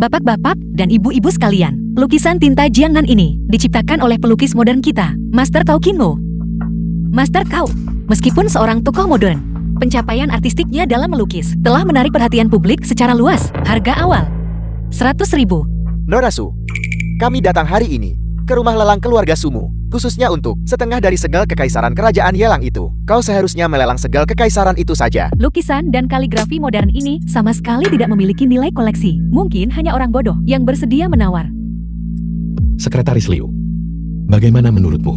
Bapak-bapak dan ibu-ibu sekalian, lukisan tinta Jiangnan ini diciptakan oleh pelukis modern kita, Master Cao Qinmo. Master Cao, meskipun seorang tokoh modern, pencapaian artistiknya dalam melukis telah menarik perhatian publik secara luas. Harga awal 100.000. Nona Su, kami datang hari ini ke rumah lelang keluarga Sumu, khususnya untuk setengah dari segel kekaisaran kerajaan Yelang itu. Kau seharusnya melelang segel kekaisaran itu saja. Lukisan dan kaligrafi modern ini sama sekali tidak memiliki nilai koleksi. Mungkin hanya orang bodoh yang bersedia menawar. Sekretaris Liu, bagaimana menurutmu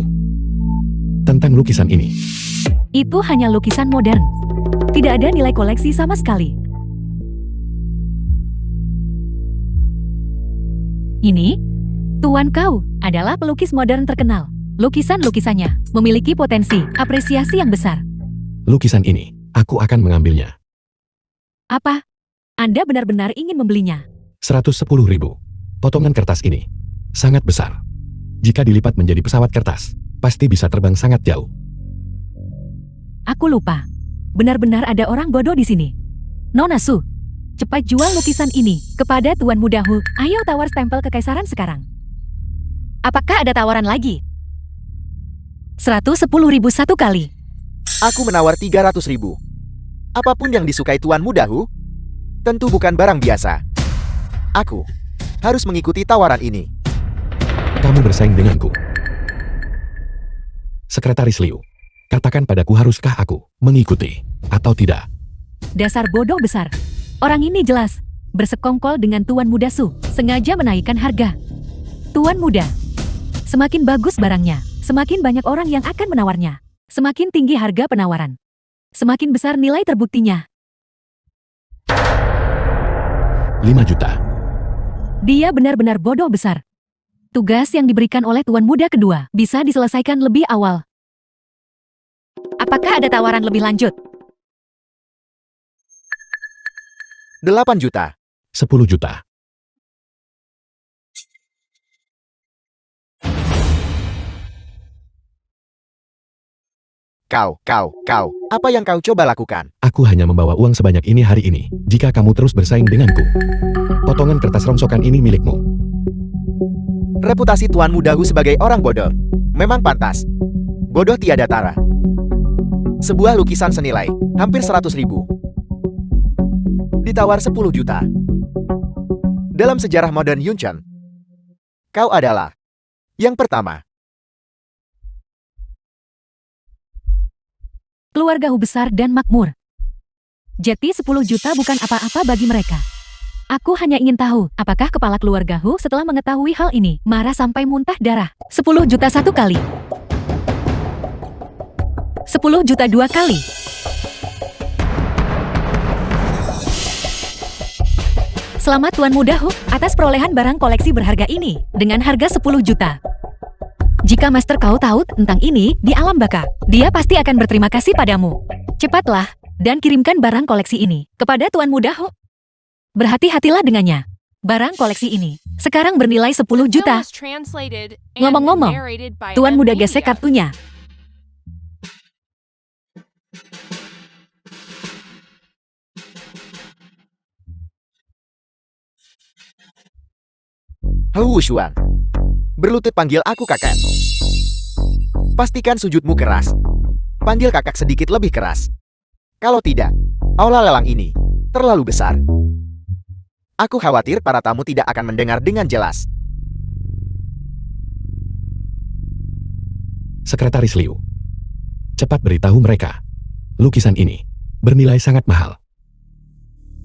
tentang lukisan ini? Itu hanya lukisan modern. Tidak ada nilai koleksi sama sekali. Ini, Tuan Cao, adalah pelukis modern terkenal. Lukisan-lukisannya memiliki potensi apresiasi yang besar. Lukisan ini, aku akan mengambilnya. Apa? Anda benar-benar ingin membelinya? 110.000. Potongan kertas ini sangat besar. Jika dilipat menjadi pesawat kertas, pasti bisa terbang sangat jauh. Aku lupa. Benar-benar ada orang bodoh di sini. Nona Su, cepat jual lukisan ini kepada Tuan Muda Hu. Ayo tawar stempel kekaisaran sekarang. Apakah ada tawaran lagi? 110.000 satu kali. Aku menawar 300.000. Apapun yang disukai Tuan Muda Hu, tentu bukan barang biasa. Aku harus mengikuti tawaran ini. Kamu bersaing denganku. Sekretaris Liu, katakan padaku haruskah aku mengikuti atau tidak? Dasar bodoh besar. Orang ini jelas bersekongkol dengan Tuan Muda Su, sengaja menaikkan harga. Tuan Muda, semakin bagus barangnya, semakin banyak orang yang akan menawarnya. Semakin tinggi harga penawaran, semakin besar nilai terbuktinya. 5 juta. Dia benar-benar bodoh besar. Tugas yang diberikan oleh Tuan Muda kedua bisa diselesaikan lebih awal. Apakah ada tawaran lebih lanjut? 8 juta. 10 juta. Kau, apa yang kau coba lakukan? Aku hanya membawa uang sebanyak ini hari ini. Jika kamu terus bersaing denganku, potongan kertas rongsokan ini milikmu. Reputasi Tuan Muda Hu sebagai orang bodoh memang pantas. Bodoh tiada tara. Sebuah lukisan senilai hampir 100.000. Ditawar 10 juta. Dalam sejarah modern Yunchen, kau adalah yang pertama. Keluarga Hu besar dan makmur. Jadi 10 juta bukan apa-apa bagi mereka. Aku hanya ingin tahu, apakah kepala keluarga Hu setelah mengetahui hal ini, marah sampai muntah darah. 10 juta satu kali. 10 juta dua kali. Selamat Tuan Muda Hu atas perolehan barang koleksi berharga ini dengan harga 10 juta. Jika Master Cao tahu tentang ini di alam baka, dia pasti akan berterima kasih padamu. Cepatlah dan kirimkan barang koleksi ini kepada Tuan Muda Hu. Berhati-hatilah dengannya. Barang koleksi ini sekarang bernilai 10 juta. Ngomong-ngomong, Tuan Muda gesek kartunya. Hu Shuang, berlutut panggil aku kakak. Pastikan sujudmu keras. Panggil kakak sedikit lebih keras. Kalau tidak, aula lelang ini terlalu besar. Aku khawatir para tamu tidak akan mendengar dengan jelas. Sekretaris Liu, cepat beritahu mereka. Lukisan ini bernilai sangat mahal.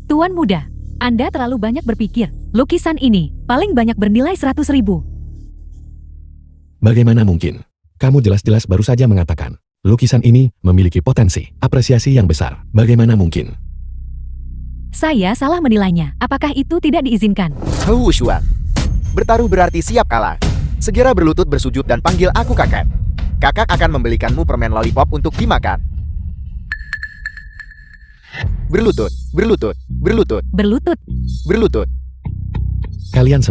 Tuan Muda, Anda terlalu banyak berpikir. Lukisan ini paling banyak bernilai 100.000. Bagaimana mungkin? Kamu jelas-jelas baru saja mengatakan, lukisan ini memiliki potensi apresiasi yang besar. Bagaimana mungkin? Saya salah menilainya. Apakah itu tidak diizinkan? Hu Shuang, bertaruh berarti siap kalah. Segera berlutut bersujud dan panggil aku kakak. Kakak akan membelikanmu permen lollipop untuk dimakan. Berlutut, berlutut, berlutut, Berlutut. berlutut. Kalian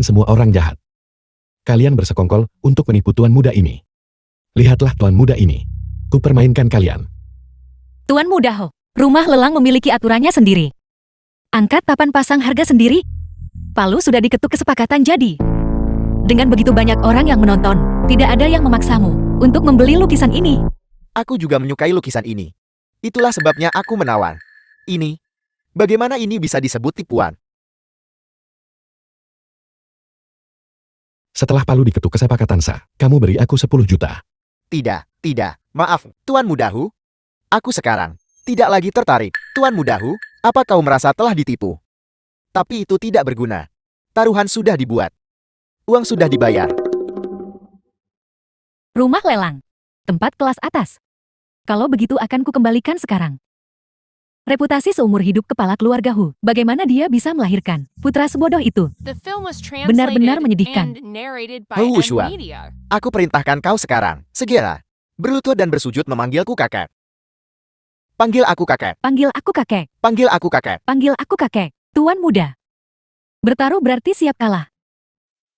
semua orang jahat. Kalian bersekongkol untuk menipu Tuan Muda ini. Lihatlah Tuan Muda ini. Ku permainkan kalian. Tuan Muda Ho, rumah lelang memiliki aturannya sendiri. Angkat papan pasang harga sendiri. Palu sudah diketuk kesepakatan jadi. Dengan begitu banyak orang yang menonton, tidak ada yang memaksamu untuk membeli lukisan ini. Aku juga menyukai lukisan ini. Itulah sebabnya aku menawar. Ini, bagaimana ini bisa disebut tipuan? Setelah Palu diketuk kesepakatan sah, kamu beri aku 10 juta. Tidak. Maaf, Tuan Mudahu. Aku sekarang tidak lagi tertarik. Tuan Mudahu, apa kau merasa telah ditipu? Tapi itu tidak berguna. Taruhan sudah dibuat. Uang sudah dibayar. Rumah lelang. Tempat kelas atas. Kalau begitu akan kukembalikan sekarang. Reputasi seumur hidup kepala keluarga Hu. Bagaimana dia bisa melahirkan putra sebodoh itu? Benar-benar menyedihkan. Hu Wuxuan, aku perintahkan kau sekarang, segera, berlutut dan bersujud memanggilku kakek. Panggil aku kakek. Panggil aku kakek. Panggil aku kakek. Panggil aku kakek. Tuan muda. Bertaruh berarti siap kalah.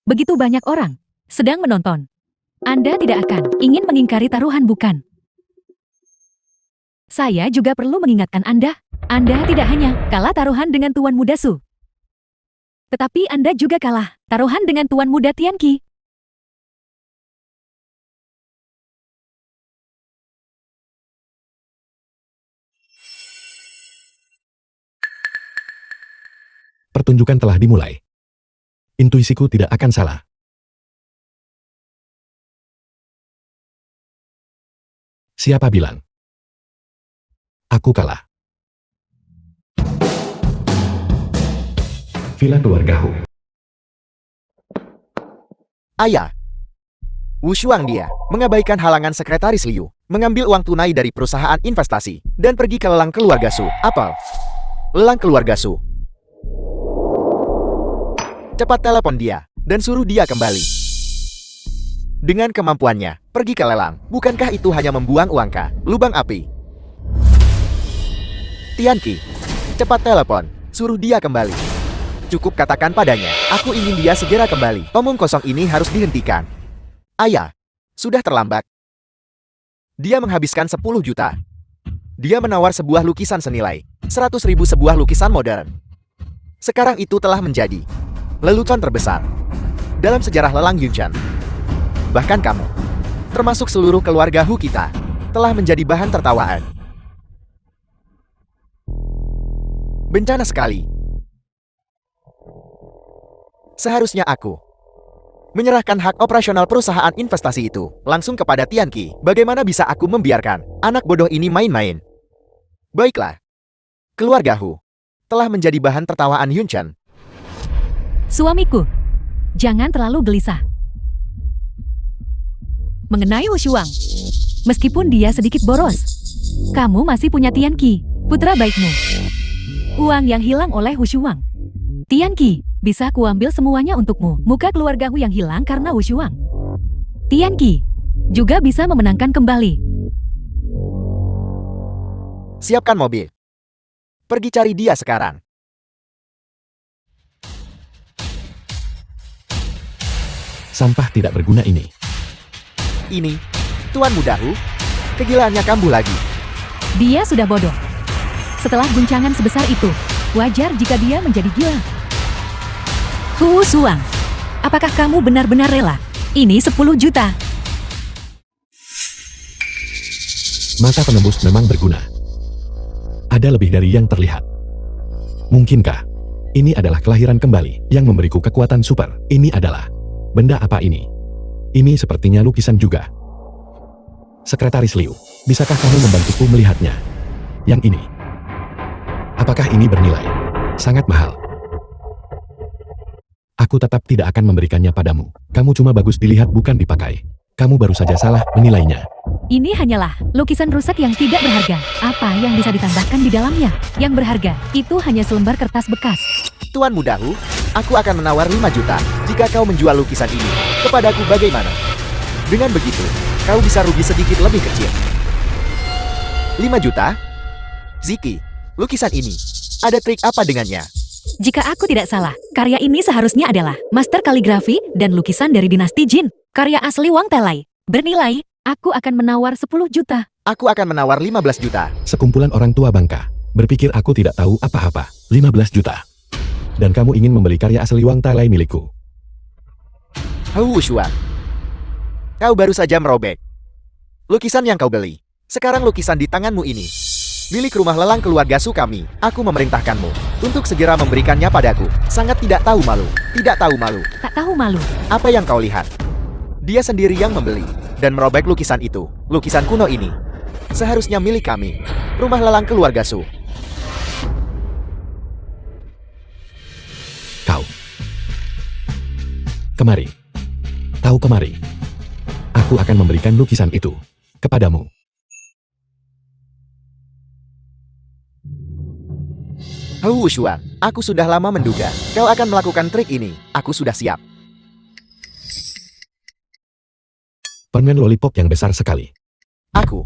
Begitu banyak orang sedang menonton. Anda tidak akan ingin mengingkari taruhan, bukan? Saya juga perlu mengingatkan Anda. Anda tidak hanya kalah taruhan dengan Tuan Muda Su, tetapi Anda juga kalah taruhan dengan Tuan Muda Tianqi. Pertunjukan telah dimulai. Intuisiku tidak akan salah. Siapa bilang? Aku kalah. Villa keluarga Hu. Ayah. Wu Shuang dia mengabaikan halangan sekretaris Liu, mengambil uang tunai dari perusahaan investasi, dan pergi ke lelang keluarga Su. Apa? Lelang keluarga Su. Cepat telepon dia, dan suruh dia kembali. Dengan kemampuannya, pergi ke lelang. Bukankah itu hanya membuang uang ke lubang api? Tianqi, cepat telepon, suruh dia kembali. Cukup katakan padanya, aku ingin dia segera kembali. Omong kosong ini harus dihentikan. Ayah, sudah terlambat. Dia menghabiskan 10 juta. Dia menawar sebuah lukisan senilai 100.000 sebuah lukisan modern. Sekarang itu telah menjadi lelucon terbesar dalam sejarah lelang Yunchan. Bahkan kamu, termasuk seluruh keluarga Hu kita, telah menjadi bahan tertawaan. Bencana sekali. Seharusnya aku menyerahkan hak operasional perusahaan investasi itu langsung kepada Tianqi. Bagaimana bisa aku membiarkan anak bodoh ini main-main? Baiklah. Keluarga Hu telah menjadi bahan tertawaan Yunchan. Suamiku, jangan terlalu gelisah mengenai Wu Shuang. Meskipun dia sedikit boros, kamu masih punya Tianqi, putra baikmu. Uang yang hilang oleh Wu Shuang. Tianqi, bisa kuambil semuanya untukmu. Muka keluarga Hu yang hilang karena Wu Shuang. Tianqi juga bisa memenangkan kembali. Siapkan mobil. Pergi cari dia sekarang. Sampah tidak berguna ini. Ini, Tuan Mudahu, kegilaannya kambuh lagi. Dia sudah bodoh. Setelah guncangan sebesar itu, wajar jika dia menjadi gila. Hu Shuang, apakah kamu benar-benar rela? Ini 10 juta. Mata penembus memang berguna. Ada lebih dari yang terlihat. Mungkinkah ini adalah kelahiran kembali yang memberiku kekuatan super? Ini adalah benda apa ini? Ini sepertinya lukisan juga. Sekretaris Liu, bisakah kamu membantuku melihatnya? Yang ini. Apakah ini bernilai sangat mahal? Aku tetap tidak akan memberikannya padamu. Kamu cuma bagus dilihat, bukan dipakai. Kamu baru saja salah menilainya. Ini hanyalah lukisan rusak yang tidak berharga. Apa yang bisa ditambahkan di dalamnya? Yang berharga, itu hanya selembar kertas bekas. Tuan Mudahu, aku akan menawar 5 juta jika kau menjual lukisan ini kepadaku. Bagaimana? Dengan begitu, kau bisa rugi sedikit lebih kecil. 5 juta? Ziki, lukisan ini, ada trik apa dengannya? Jika aku tidak salah, karya ini seharusnya adalah master kaligrafi dan lukisan dari dinasti Jin. Karya asli Wang Telai. Bernilai, aku akan menawar 10 juta. Aku akan menawar 15 juta. Sekumpulan orang tua bangka Berpikir aku tidak tahu apa-apa. 15 juta. Dan kamu ingin membeli karya asli Wang Talai milikku. Hu Shuang. Kau baru saja merobek lukisan yang kau beli. Sekarang lukisan di tanganmu ini milik rumah lelang keluarga Su kami. Aku memerintahkanmu untuk segera memberikannya padaku. Sangat tidak tahu malu. Tidak tahu malu. Tak tahu malu. Apa yang kau lihat? Dia sendiri yang membeli dan merobek lukisan itu. Lukisan kuno ini seharusnya milik kami. Rumah lelang keluarga Su. Kau. Kemari. Tahu kemari. Aku akan memberikan lukisan itu kepadamu. Hu Shuang, aku sudah lama menduga kau akan melakukan trik ini. Aku sudah siap. Permen lollipop yang besar sekali. Aku.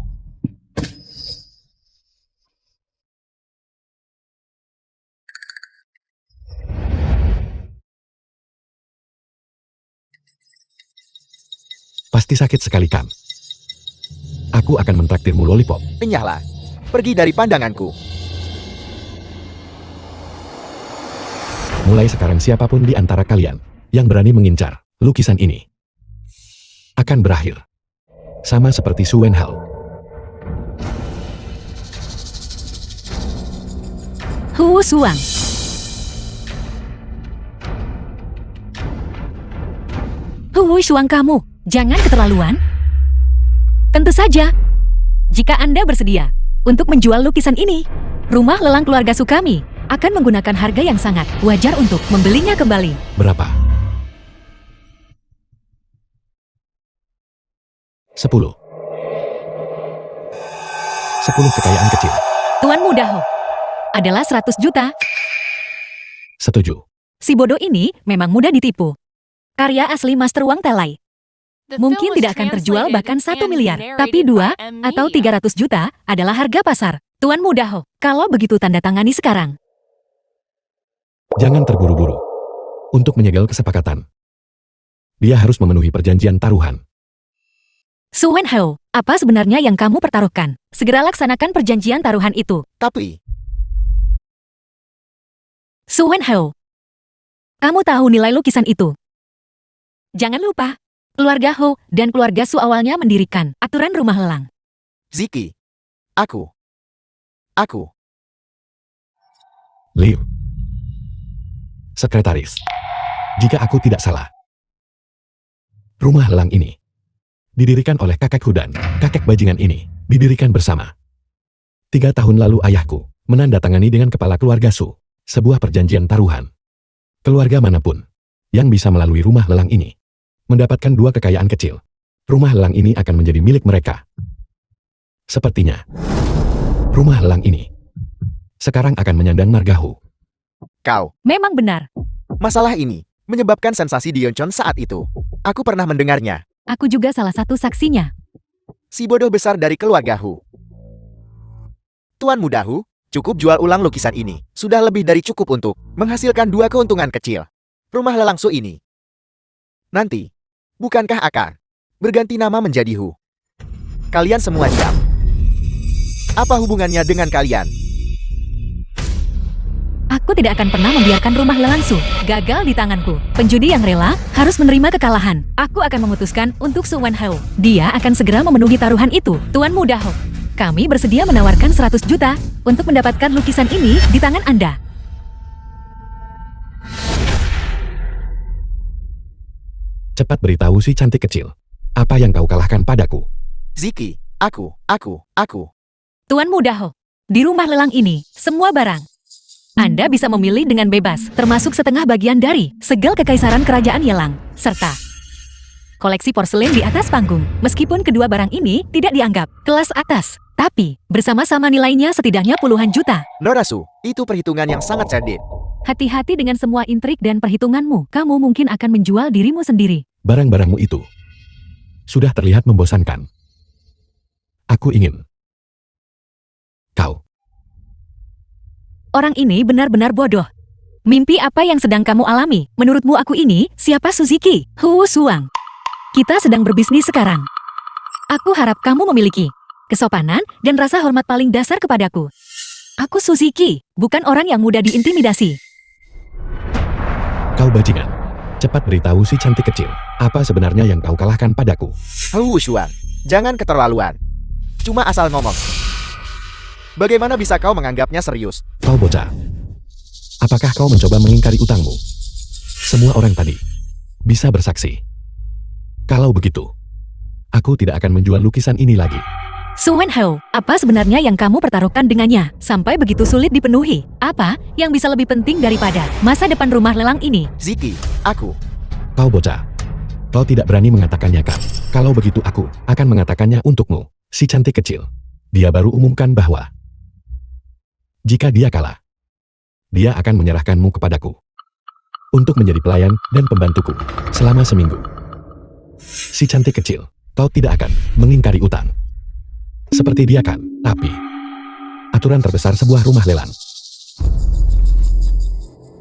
Pasti sakit sekali kan? Aku akan mentraktirmu lollipop. Enyahlah. Pergi dari pandanganku. Mulai sekarang siapapun di antara kalian yang berani mengincar lukisan ini akan berakhir. Sama seperti Su Wenhao. Hu Shuang. Hu Shuang kamu, jangan keterlaluan. Tentu saja. Jika Anda bersedia untuk menjual lukisan ini, rumah lelang keluarga Su kami akan menggunakan harga yang sangat wajar untuk membelinya kembali. Berapa? 10. 10 kekayaan kecil. Tuan Muda Ho adalah 100 juta. Setuju. Si bodoh ini memang mudah ditipu. Karya asli Master Wang Talai. The Mungkin film was tidak akan terjual translated bahkan 1 and miliar, narrated tapi 2 by atau Emilia. 300 juta adalah harga pasar. Tuan Muda Ho, kalau begitu tanda tangani sekarang. Jangan terburu-buru. Untuk menyegel kesepakatan, dia harus memenuhi perjanjian taruhan. Su Wenhao, apa sebenarnya yang kamu pertaruhkan? Segera laksanakan perjanjian taruhan itu. Tapi, Su Wenhao, kamu tahu nilai lukisan itu? Jangan lupa, keluarga Ho dan keluarga Su awalnya mendirikan aturan rumah lelang. Ziki. Aku. Liu. Sekretaris. Jika aku tidak salah, rumah lelang ini didirikan oleh kakek Hudan. Kakek bajingan ini didirikan bersama. 3 tahun lalu ayahku menandatangani dengan kepala keluarga Su sebuah perjanjian taruhan. Keluarga manapun yang bisa melalui rumah lelang ini mendapatkan 2 kekayaan kecil. Rumah lelang ini akan menjadi milik mereka. Sepertinya rumah lelang ini sekarang akan menyandang marga Hu. Kau. Memang benar, Masalah ini menyebabkan sensasi di Yeoncheon saat itu. Aku pernah mendengarnya. aku juga salah satu saksinya. Si bodoh besar dari keluarga Hu. Tuan Muda Hu, cukup jual ulang lukisan ini. Sudah lebih dari cukup untuk menghasilkan 2 keuntungan kecil. Rumah lelang Su ini nanti, bukankah akan berganti nama menjadi Hu? Kalian semua diam. Apa hubungannya dengan kalian? Aku tidak akan pernah membiarkan rumah lelang Su gagal di tanganku. Penjudi yang rela harus menerima kekalahan. Aku akan memutuskan untuk Su Wenhao. Dia akan segera memenuhi taruhan itu. Tuan Muda Ho, kami bersedia menawarkan 100 juta untuk mendapatkan lukisan ini di tangan Anda. Cepat beritahu si cantik kecil. Apa yang kau kalahkan padaku? Ziki, aku. Tuan Muda Ho, di rumah lelang ini, semua barang Anda bisa memilih dengan bebas, termasuk setengah bagian dari segel kekaisaran kerajaan Yelang, serta koleksi porselen di atas panggung. Meskipun kedua barang ini tidak dianggap kelas atas, tapi bersama-sama nilainya setidaknya puluhan juta. Norasu, itu perhitungan yang sangat cerdik. Hati-hati dengan semua intrik dan perhitunganmu. Kamu mungkin akan menjual dirimu sendiri. Barang-barangmu itu sudah terlihat membosankan. Aku ingin kau. Orang ini benar-benar bodoh. Mimpi apa yang sedang kamu alami? Menurutmu aku ini siapa Suzuki? Hu Shuang. Kita sedang berbisnis sekarang. Aku harap kamu memiliki kesopanan dan rasa hormat paling dasar kepadaku. Aku Suzuki, bukan orang yang mudah diintimidasi. Kau bajingan. Cepat beritahu si cantik kecil, apa sebenarnya yang kau kalahkan padaku? Hu Shuang, jangan keterlaluan. Cuma asal ngomong. Bagaimana bisa kau menganggapnya serius? Kau bocah. Apakah kau mencoba mengingkari utangmu? Semua orang tadi bisa bersaksi. Kalau begitu, aku tidak akan menjual lukisan ini lagi. Su Wenhao, apa sebenarnya yang kamu pertaruhkan dengannya sampai begitu sulit dipenuhi? Apa yang bisa lebih penting daripada masa depan rumah lelang ini? Ziki, aku. Kau bocah. Kau tidak berani mengatakannya kan? Kalau begitu aku akan mengatakannya untukmu. Si cantik kecil. Dia baru umumkan bahwa jika dia kalah, dia akan menyerahkanmu kepadaku untuk menjadi pelayan dan pembantuku selama seminggu. Si cantik kecil, kau tidak akan mengingkari utang. Seperti dia kan, tapi aturan terbesar sebuah rumah lelang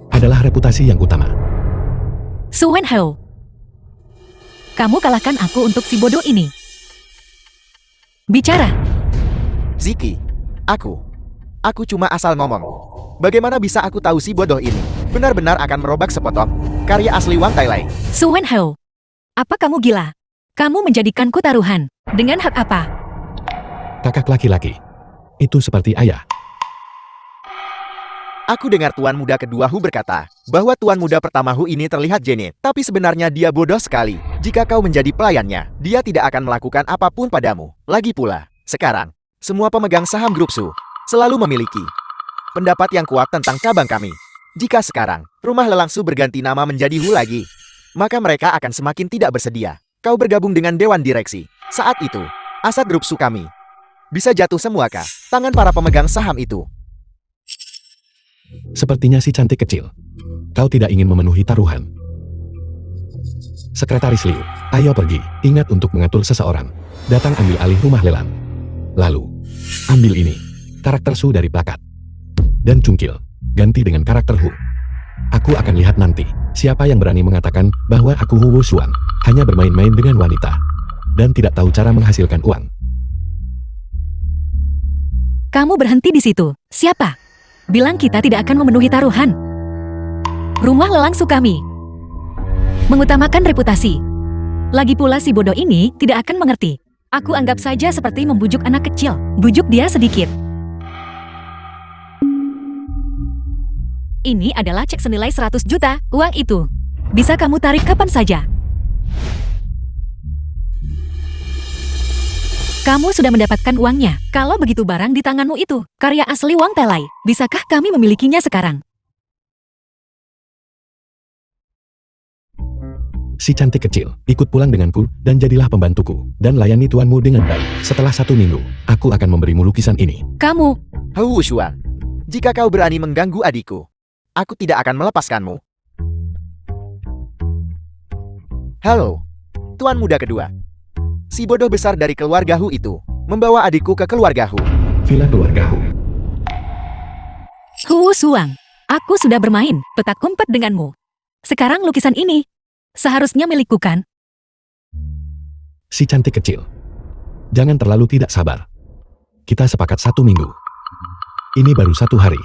adalah reputasi yang utama. Su Wenhao, kamu kalahkan aku untuk si bodoh ini. Bicara. Ziki, aku. Aku cuma asal ngomong. Bagaimana bisa aku tahu si bodoh ini benar-benar akan merobak sepotong karya asli Wang Tailai? Su Wenhao, apa kamu gila? Kamu menjadikanku taruhan. Dengan hak apa? Kakak laki-laki, itu seperti ayah. Aku dengar tuan muda kedua Hu berkata bahwa tuan muda pertama Hu ini terlihat jenit, tapi sebenarnya dia bodoh sekali. Jika kau menjadi pelayannya, dia tidak akan melakukan apapun padamu. Lagi pula, sekarang, semua pemegang saham grup Su selalu memiliki pendapat yang kuat tentang cabang kami. Jika sekarang, rumah lelang Su berganti nama menjadi Hu lagi, maka mereka akan semakin tidak bersedia. Kau bergabung dengan Dewan Direksi. Saat itu, aset grup Su kami bisa jatuh semua ke tangan para pemegang saham itu. Sepertinya si cantik kecil, kau tidak ingin memenuhi taruhan. Sekretaris Liu, ayo pergi. Ingat untuk mengatur seseorang. Datang ambil alih rumah lelang. Lalu, ambil ini. Karakter Su dari plakat. Dan cungkil, ganti dengan karakter Hu. Aku akan lihat nanti, siapa yang berani mengatakan bahwa aku Hu Shuang hanya bermain-main dengan wanita dan tidak tahu cara menghasilkan uang. Kamu berhenti di situ. Siapa? Bilang kita tidak akan memenuhi taruhan. Rumah lelang Sukami mengutamakan reputasi. Lagi pula si bodoh ini tidak akan mengerti. Aku anggap saja seperti membujuk anak kecil. Bujuk dia sedikit. Ini adalah cek senilai 100 juta. Uang itu bisa kamu tarik kapan saja. Kamu sudah mendapatkan uangnya. Kalau begitu barang di tanganmu itu karya asli Wang Tailai. Bisakah kami memilikinya sekarang? Si cantik kecil, ikut pulang denganku dan jadilah pembantuku dan layani tuanmu dengan baik. Setelah 1 minggu, aku akan memberimu lukisan ini. Kamu, Hu Shuang, jika kau berani mengganggu adikku, aku tidak akan melepaskanmu. Halo, tuan muda kedua. Si bodoh besar dari keluarga Hu itu membawa adikku ke keluarga Hu. Villa keluarga Hu. Hu Shuang, aku sudah bermain petak umpet denganmu. Sekarang lukisan ini seharusnya milikku kan? Si cantik kecil, jangan terlalu tidak sabar. Kita sepakat 1 minggu. Ini baru 1 hari.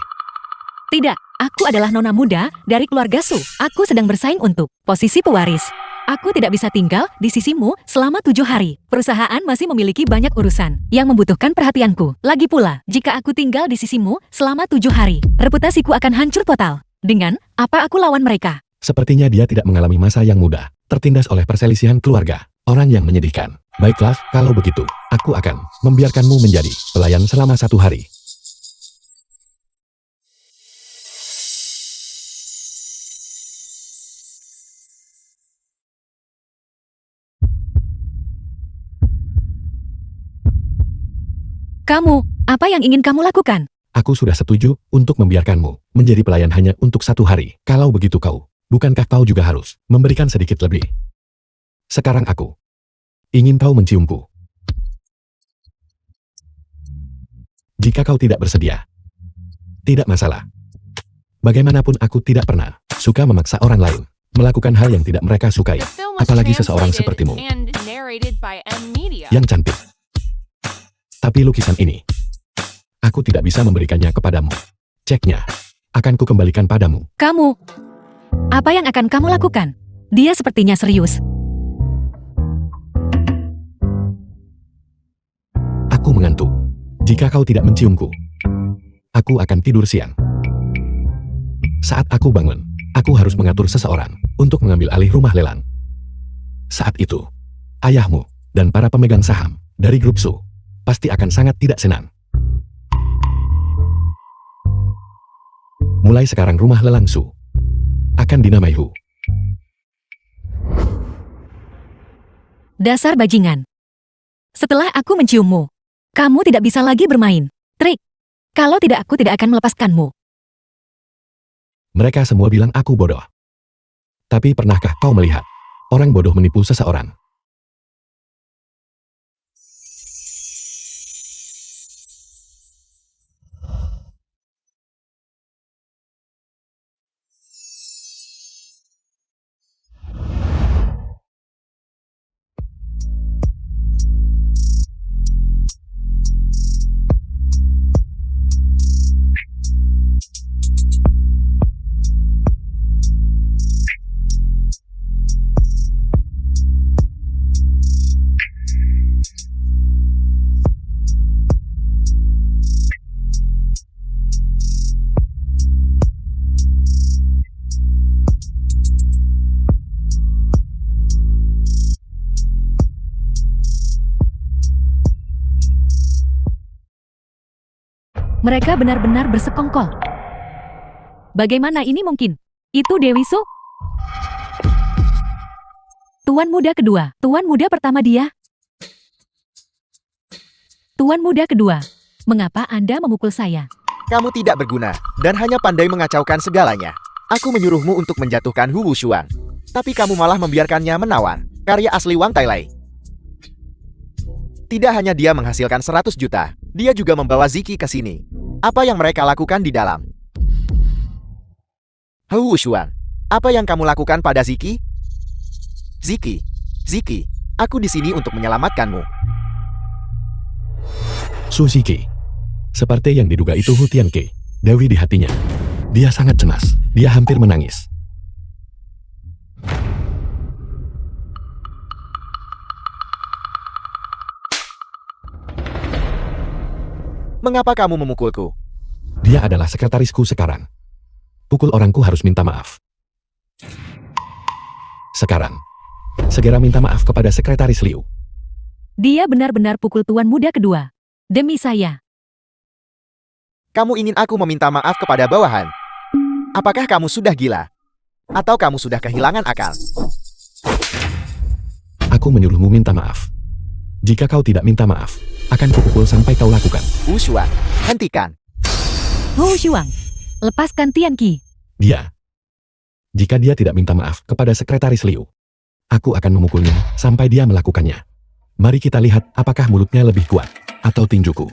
Tidak, aku adalah nona muda dari keluarga Su. Aku sedang bersaing untuk posisi pewaris. Aku tidak bisa tinggal di sisimu selama 7 hari. Perusahaan masih memiliki banyak urusan yang membutuhkan perhatianku. Lagi pula, jika aku tinggal di sisimu selama 7 hari, reputasiku akan hancur total. Dengan apa aku lawan mereka? Sepertinya dia tidak mengalami masa yang mudah, tertindas oleh perselisihan keluarga, orang yang menyedihkan. Baiklah, kalau begitu, aku akan membiarkanmu menjadi pelayan selama 1 hari. Kamu, apa yang ingin kamu lakukan? Aku sudah setuju untuk membiarkanmu menjadi pelayan hanya untuk 1 hari. Kalau begitu kau, bukankah kau juga harus memberikan sedikit lebih? Sekarang aku ingin kau menciumku. Jika kau tidak bersedia, tidak masalah. Bagaimanapun aku tidak pernah suka memaksa orang lain melakukan hal yang tidak mereka sukai, The film was apalagi seseorang translated sepertimu and narrated by M Media. yang cantik. Tapi lukisan ini Aku tidak bisa memberikannya kepadamu. Ceknya akan kukembalikan padamu. Kamu, apa yang akan kamu lakukan? Dia sepertinya serius. Aku mengantuk. Jika kau tidak menciumku, aku akan tidur siang. Saat aku bangun, aku harus mengatur seseorang untuk mengambil alih rumah lelang. Saat itu, ayahmu dan para pemegang saham dari grup Su pasti akan sangat tidak senang. Mulai sekarang rumah lelang Su akan dinamai Hu. Dasar bajingan. Setelah aku menciummu, kamu tidak bisa lagi bermain trik. Kalau tidak, aku tidak akan melepaskanmu. Mereka semua bilang aku bodoh. Tapi pernahkah kau melihat orang bodoh menipu seseorang? Mereka benar-benar bersekongkol. Bagaimana ini mungkin? Itu Dewi Su? Tuan muda kedua, tuan muda pertama dia. Tuan muda kedua, mengapa Anda memukul saya? Kamu tidak berguna, dan hanya pandai mengacaukan segalanya. Aku menyuruhmu untuk menjatuhkan Hu Wushuang, tapi kamu malah membiarkannya menawan. Karya asli Wang Tailai. Tidak hanya dia menghasilkan 100 juta, dia juga membawa Ziki ke sini. Apa yang mereka lakukan di dalam? Hu Wushuang, apa yang kamu lakukan pada Ziki? Ziki, aku di sini untuk menyelamatkanmu. Su Ziki. Seperti yang diduga itu Hu Tianke, Dewi di hatinya. Dia sangat cemas, dia hampir menangis. Mengapa kamu memukulku? Dia adalah sekretarisku sekarang. Pukul orangku harus minta maaf. Sekarang, segera minta maaf kepada sekretaris Liu. Dia benar-benar pukul tuan muda kedua. Demi saya. Kamu ingin aku meminta maaf kepada bawahan? Apakah kamu sudah gila? Atau kamu sudah kehilangan akal? Aku menyuruhmu minta maaf. Jika kau tidak minta maaf, akan kupukul sampai kau lakukan. Wushuang, hentikan. Hu Wushuang, lepaskan Tianqi. Dia. Jika dia tidak minta maaf kepada sekretaris Liu, aku akan memukulnya sampai dia melakukannya. Mari kita lihat apakah mulutnya lebih kuat atau tinjuku.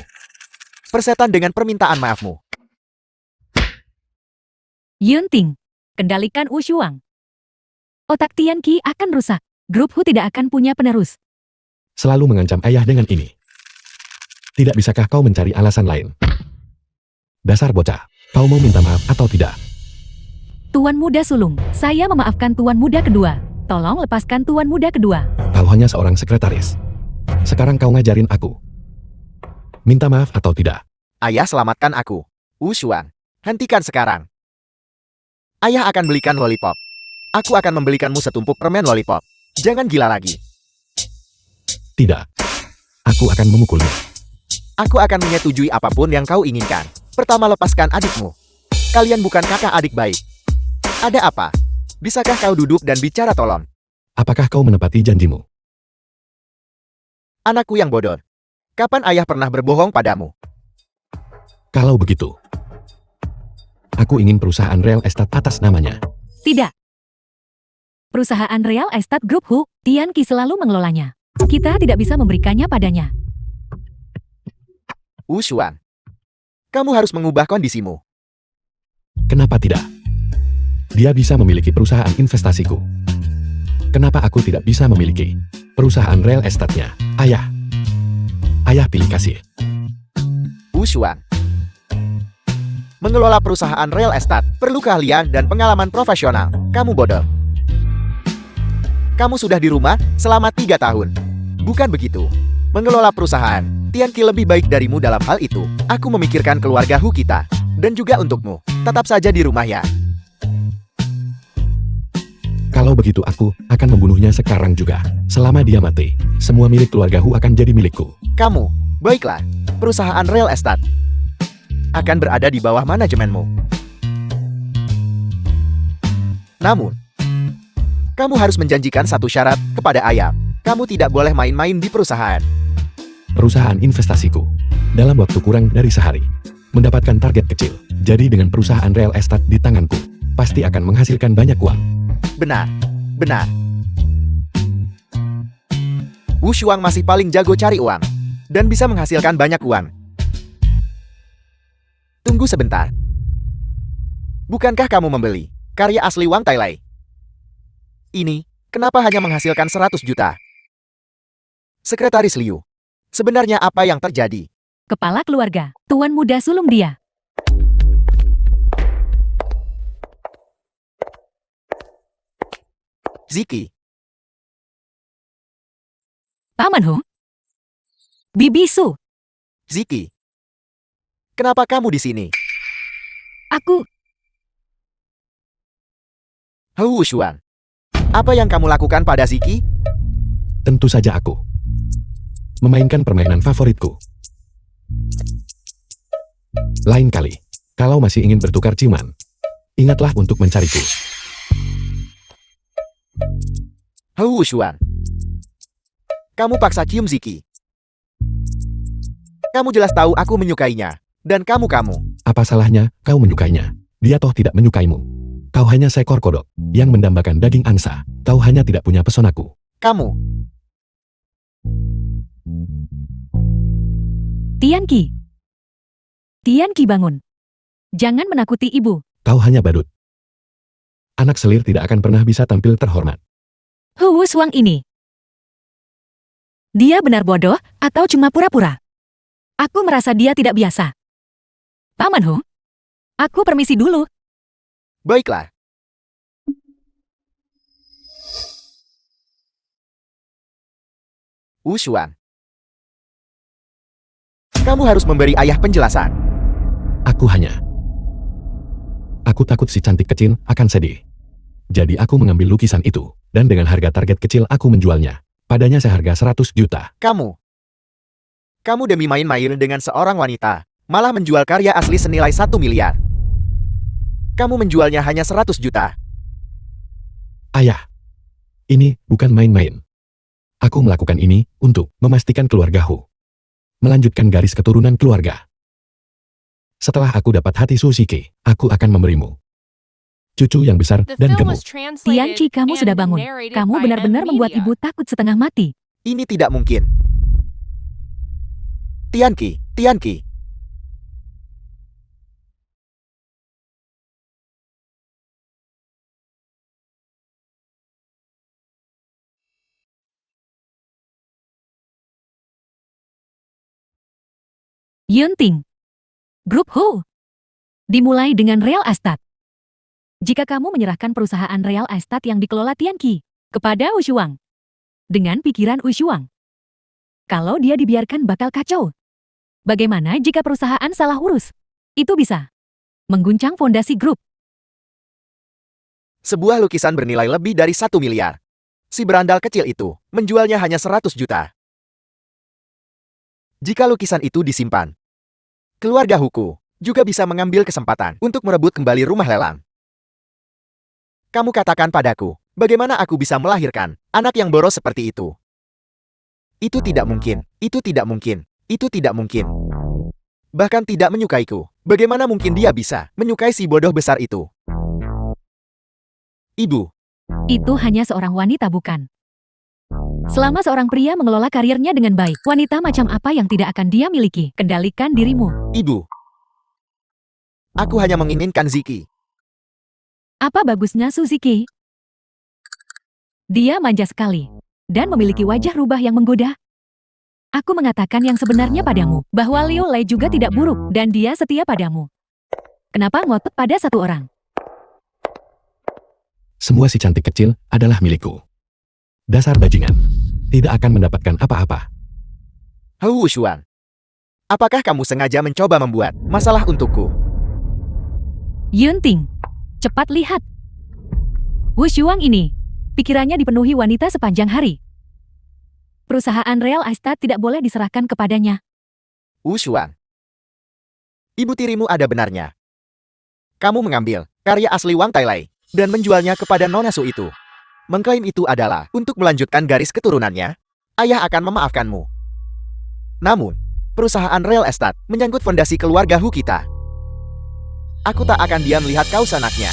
Persetan dengan permintaan maafmu. Yunting, kendalikan Wu Shuang. Otak Tianqi akan rusak. Grup Hu tidak akan punya penerus. Selalu mengancam ayah dengan ini. Tidak bisakah kau mencari alasan lain? Dasar bocah, kau mau minta maaf atau tidak? Tuan muda sulung, saya memaafkan tuan muda kedua. Tolong lepaskan tuan muda kedua. Kau hanya seorang sekretaris. Sekarang kau ngajarin aku. Minta maaf atau tidak? Ayah, selamatkan aku. Wushuang, hentikan sekarang. Ayah akan belikan lollipop. Aku akan membelikanmu setumpuk permen lollipop. Jangan gila lagi. Tidak. Aku akan memukulnya. Aku akan menyetujui apapun yang kau inginkan. Pertama, lepaskan adikmu. Kalian bukan kakak adik baik. Ada apa? Bisakah kau duduk dan bicara, tolong? Apakah kau menepati janjimu? Anakku yang bodoh. Kapan ayah pernah berbohong padamu? Kalau begitu, aku ingin perusahaan real estate atas namanya. Tidak. Perusahaan Real Estate Group Hu, Tianqi selalu mengelolanya. Kita tidak bisa memberikannya padanya. Wushuang, kamu harus mengubah kondisimu. Kenapa tidak? Dia bisa memiliki perusahaan investasiku. Kenapa aku tidak bisa memiliki perusahaan real estate-nya? Ayah. Ayah pilih kasih. Wushuang, Mengelola perusahaan real estate perlu keahlian dan pengalaman profesional. Kamu bodoh. Kamu sudah di rumah selama 3 tahun. Bukan begitu. Mengelola perusahaan, Tianqi lebih baik darimu dalam hal itu. Aku memikirkan keluarga Hu kita. Dan juga untukmu. Tetap saja di rumah ya. Kalau begitu aku akan membunuhnya sekarang juga. Selama dia mati, semua milik keluarga Hu akan jadi milikku. Kamu, baiklah. Perusahaan real estate akan berada di bawah manajemenmu. Namun, kamu harus menjanjikan satu syarat kepada ayam. Kamu tidak boleh main-main di perusahaan. Perusahaan investasiku, dalam waktu kurang dari sehari, mendapatkan target kecil. Jadi dengan perusahaan real estate di tanganku, pasti akan menghasilkan banyak uang. Benar, benar. Wu Shuang masih paling jago cari uang. Dan bisa menghasilkan banyak uang. Tunggu sebentar. Bukankah kamu membeli karya asli Wang Tailai? Ini, kenapa hanya menghasilkan 100 juta? Sekretaris Liu, sebenarnya apa yang terjadi? Kepala keluarga, tuan muda sulung dia. Ziki, Paman Hu. Bibi Su, Ziki. Kenapa kamu di sini? aku, Wu Shuang. Apa yang kamu lakukan pada Ziki? Tentu saja aku memainkan permainan favoritku. Lain kali, kalau masih ingin bertukar ciuman, ingatlah untuk mencariku. Wu Shuang. Kamu paksa cium Ziki. Kamu jelas tahu aku menyukainya. Dan kamu. Apa salahnya kau menyukainya? Dia toh tidak menyukaimu. Kau hanya seekor kodok yang mendambakan daging angsa. Kau hanya tidak punya pesonaku. Kamu. Tianqi. Tianqi bangun. Jangan menakuti ibu. Kau hanya badut. Anak selir tidak akan pernah bisa tampil terhormat. Hu Shuang ini. Dia benar bodoh atau cuma pura-pura? Aku merasa dia tidak biasa. Paman Hu, aku permisi dulu. Baiklah. Wu Shuang. Kamu harus memberi ayah penjelasan. Aku takut si cantik kecil akan sedih. Jadi aku mengambil lukisan itu, dan dengan harga target kecil aku menjualnya. Padanya seharga 100 juta. Kamu demi main-main dengan seorang wanita, malah menjual karya asli senilai 1 miliar. Kamu menjualnya hanya 100 juta. Ayah, ini bukan main-main. Aku melakukan ini untuk memastikan keluarga Hu melanjutkan garis keturunan keluarga. Setelah aku dapat hati Su Ziki, aku akan memberimu cucu yang besar The dan film gemuk. was translated Tianqi, kamu sudah and bangun. narrated Kamu by benar-benar membuat M-Media. ibu takut setengah mati. Ini tidak mungkin. Tianqi. Yunting. Grup Hu. Dimulai dengan real estate. Jika kamu menyerahkan perusahaan real estate yang dikelola Tianqi kepada Wu Shuang dengan pikiran Wu Shuang, kalau dia dibiarkan bakal kacau. Bagaimana jika perusahaan salah urus? Itu bisa mengguncang fondasi grup. Sebuah lukisan bernilai lebih dari 1 miliar. Si berandal kecil itu menjualnya hanya 100 juta. Jika lukisan itu disimpan, keluarga Huku juga bisa mengambil kesempatan untuk merebut kembali rumah lelang. Kamu katakan padaku, bagaimana aku bisa melahirkan anak yang boros seperti itu? Itu tidak mungkin. Bahkan tidak menyukaiku. Bagaimana mungkin dia bisa menyukai si bodoh besar itu? Ibu, Itu hanya seorang wanita, bukan? Selama seorang pria mengelola karirnya dengan baik, wanita macam apa yang tidak akan dia miliki? Kendalikan dirimu. ibu. Aku hanya menginginkan Ziki. Apa bagusnya Suzuki? Dia manja sekali dan memiliki wajah rubah yang menggoda. Aku mengatakan yang sebenarnya padamu, bahwa Liu Lei juga tidak buruk dan dia setia padamu. Kenapa ngotot pada satu orang? Semua si cantik kecil adalah milikku. Dasar bajingan. Tidak akan mendapatkan apa-apa. Wu Shuang. Apakah kamu sengaja mencoba membuat masalah untukku? Yunting, cepat lihat. Wu Shuang ini, pikirannya dipenuhi wanita sepanjang hari. Perusahaan real estate tidak boleh diserahkan kepadanya. Wu Shuang. Ibu tirimu ada benarnya. Kamu mengambil karya asli Wang Tailai dan menjualnya kepada Nona Su itu. Mengklaim itu adalah untuk melanjutkan garis keturunannya. Ayah akan memaafkanmu. Namun, perusahaan real estate menyangkut fondasi keluarga Hu kita. Aku tak akan diam melihat kau sanaknya.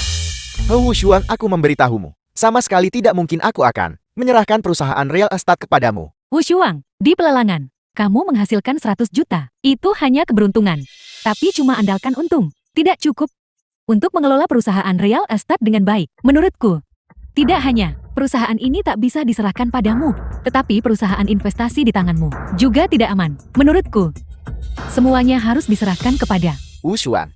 Wu Shuang, aku memberitahumu. Sama sekali tidak mungkin aku akan menyerahkan perusahaan real estate kepadamu. Wu Shuang, di pelelangan, kamu menghasilkan 100 juta. Itu hanya keberuntungan. Tapi cuma andalkan untung. Tidak cukup untuk mengelola perusahaan real estate dengan baik. Menurutku, tidak hanya perusahaan ini tak bisa diserahkan padamu, tetapi perusahaan investasi di tanganmu juga tidak aman. Menurutku, semuanya harus diserahkan kepada Wu Shuang.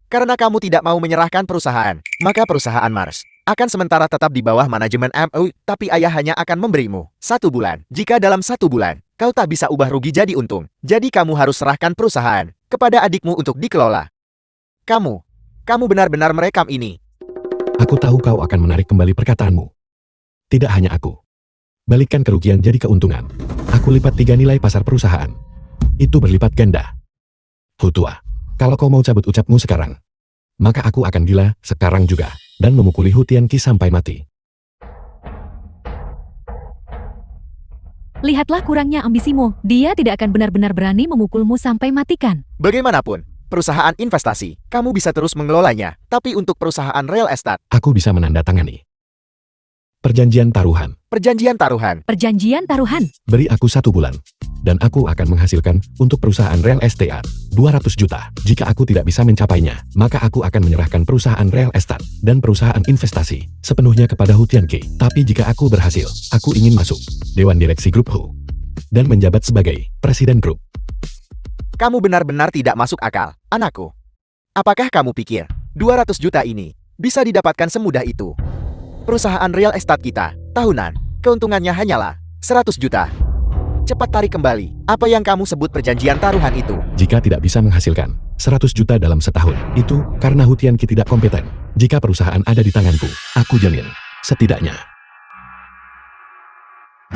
Karena kamu tidak mau menyerahkan perusahaan, maka perusahaan Mars akan sementara tetap di bawah manajemen MU, tapi ayah hanya akan memberimu 1 bulan. Jika dalam 1 bulan, kau tak bisa ubah rugi jadi untung, jadi kamu harus serahkan perusahaan kepada adikmu untuk dikelola. Kamu benar-benar merekam ini. Aku tahu kau akan menarik kembali perkataanmu. Tidak hanya aku. Balikkan kerugian jadi keuntungan. Aku lipat 3 nilai pasar perusahaan. Itu berlipat ganda. Hutua, kalau kau mau cabut ucapmu sekarang, maka aku akan gila sekarang juga dan memukuli Hu Tianqi sampai mati. lihatlah kurangnya ambisimu. Dia tidak akan benar-benar berani memukulmu sampai matikan. Bagaimanapun, perusahaan investasi, kamu bisa terus mengelolanya. Tapi untuk perusahaan real estate, Aku bisa menandatangani perjanjian taruhan. perjanjian taruhan. Perjanjian taruhan. Beri aku 1 bulan, dan aku akan menghasilkan untuk perusahaan real estate 200 juta. Jika aku tidak bisa mencapainya, maka aku akan menyerahkan perusahaan real estate dan perusahaan investasi sepenuhnya kepada Hu Tianqi. Tapi jika aku berhasil, aku ingin masuk Dewan Direksi Grup Hu dan menjabat sebagai Presiden Grup. Kamu benar-benar tidak masuk akal, anakku. Apakah kamu pikir 200 juta ini bisa didapatkan semudah itu? Perusahaan real estate kita, tahunan, keuntungannya hanyalah 100 juta. Cepat tarik kembali apa yang kamu sebut perjanjian taruhan itu. Jika tidak bisa menghasilkan 100 juta dalam setahun, itu karena Hu Tianqi tidak kompeten. Jika perusahaan ada di tanganku, aku jamin, setidaknya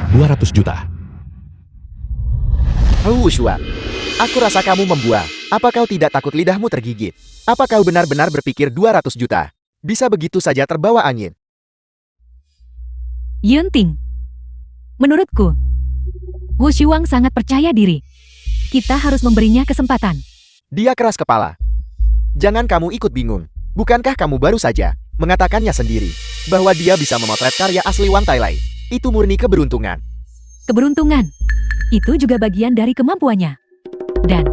200 juta. Wu Shuang, aku rasa kamu membual. Apa kau tidak takut lidahmu tergigit? Apa kau benar-benar berpikir 200 juta bisa begitu saja terbawa angin? Yunting. Menurutku, Wu Shuang sangat percaya diri. Kita harus memberinya kesempatan. Dia keras kepala. Jangan kamu ikut bingung. Bukankah kamu baru saja mengatakannya sendiri bahwa dia bisa memotret karya asli Wang Tailai? Itu murni keberuntungan. Keberuntungan. Itu juga bagian dari kemampuannya. Dan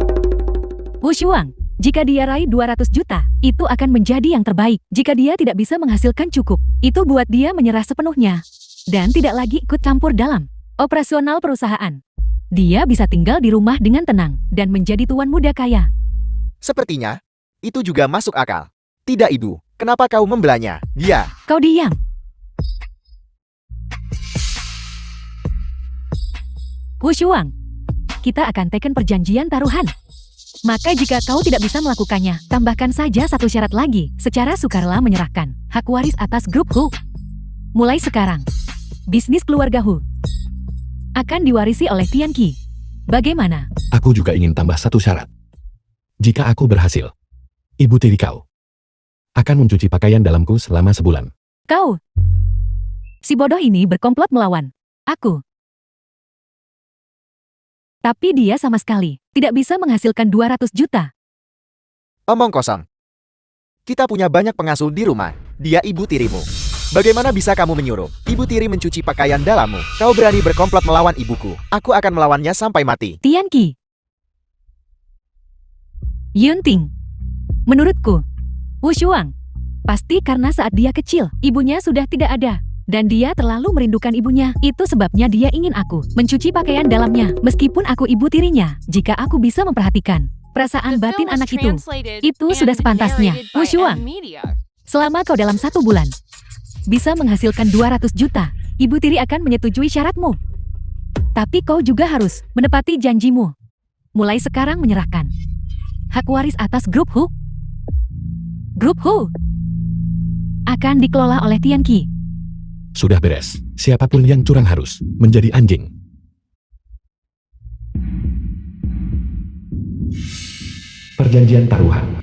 Wu Shuang, jika dia raih 200 juta, itu akan menjadi yang terbaik. Jika dia tidak bisa menghasilkan cukup, itu buat dia menyerah sepenuhnya dan tidak lagi ikut campur dalam operasional perusahaan. Dia bisa tinggal di rumah dengan tenang dan menjadi tuan muda kaya. Sepertinya, itu juga masuk akal. Tidak, Ibu. Kenapa kau membelanya? Dia. Kau diam. Wu Shuang, kita akan teken perjanjian taruhan. Maka jika kau tidak bisa melakukannya, tambahkan saja 1 syarat lagi. Secara sukarela menyerahkan hak waris atas grup Hu. Mulai sekarang, bisnis keluarga Hu akan diwarisi oleh Tianqi. Bagaimana? Aku juga ingin tambah 1 syarat. Jika aku berhasil, ibu tiri kau akan mencuci pakaian dalamku selama sebulan. Kau, si bodoh ini berkomplot melawan aku. Tapi dia sama sekali tidak bisa menghasilkan 200 juta. Omong kosong. Kita punya banyak pengasuh di rumah. Dia ibu tirimu. Bagaimana bisa kamu menyuruh ibu tiri mencuci pakaian dalammu? Kau berani berkomplot melawan ibuku. Aku akan melawannya sampai mati. Tianqi. Yunting. Menurutku, Wu Shuang pasti karena saat dia kecil, ibunya sudah tidak ada. Dan dia terlalu merindukan ibunya. Itu sebabnya dia ingin aku mencuci pakaian dalamnya. Meskipun aku ibu tirinya, jika aku bisa memperhatikan Perasaan The batin film was anak itu. translated Itu sudah and sepantasnya. narrated by Wu Shuang. Ed Media. Selama kau dalam 1 bulan bisa menghasilkan 200 juta, Ibu Tiri akan menyetujui syaratmu. Tapi kau juga harus menepati janjimu. Mulai sekarang menyerahkan hak waris atas grup Hu. Grup Hu akan dikelola oleh Tian Qi. Sudah beres. Siapapun yang curang harus menjadi anjing. Perjanjian taruhan.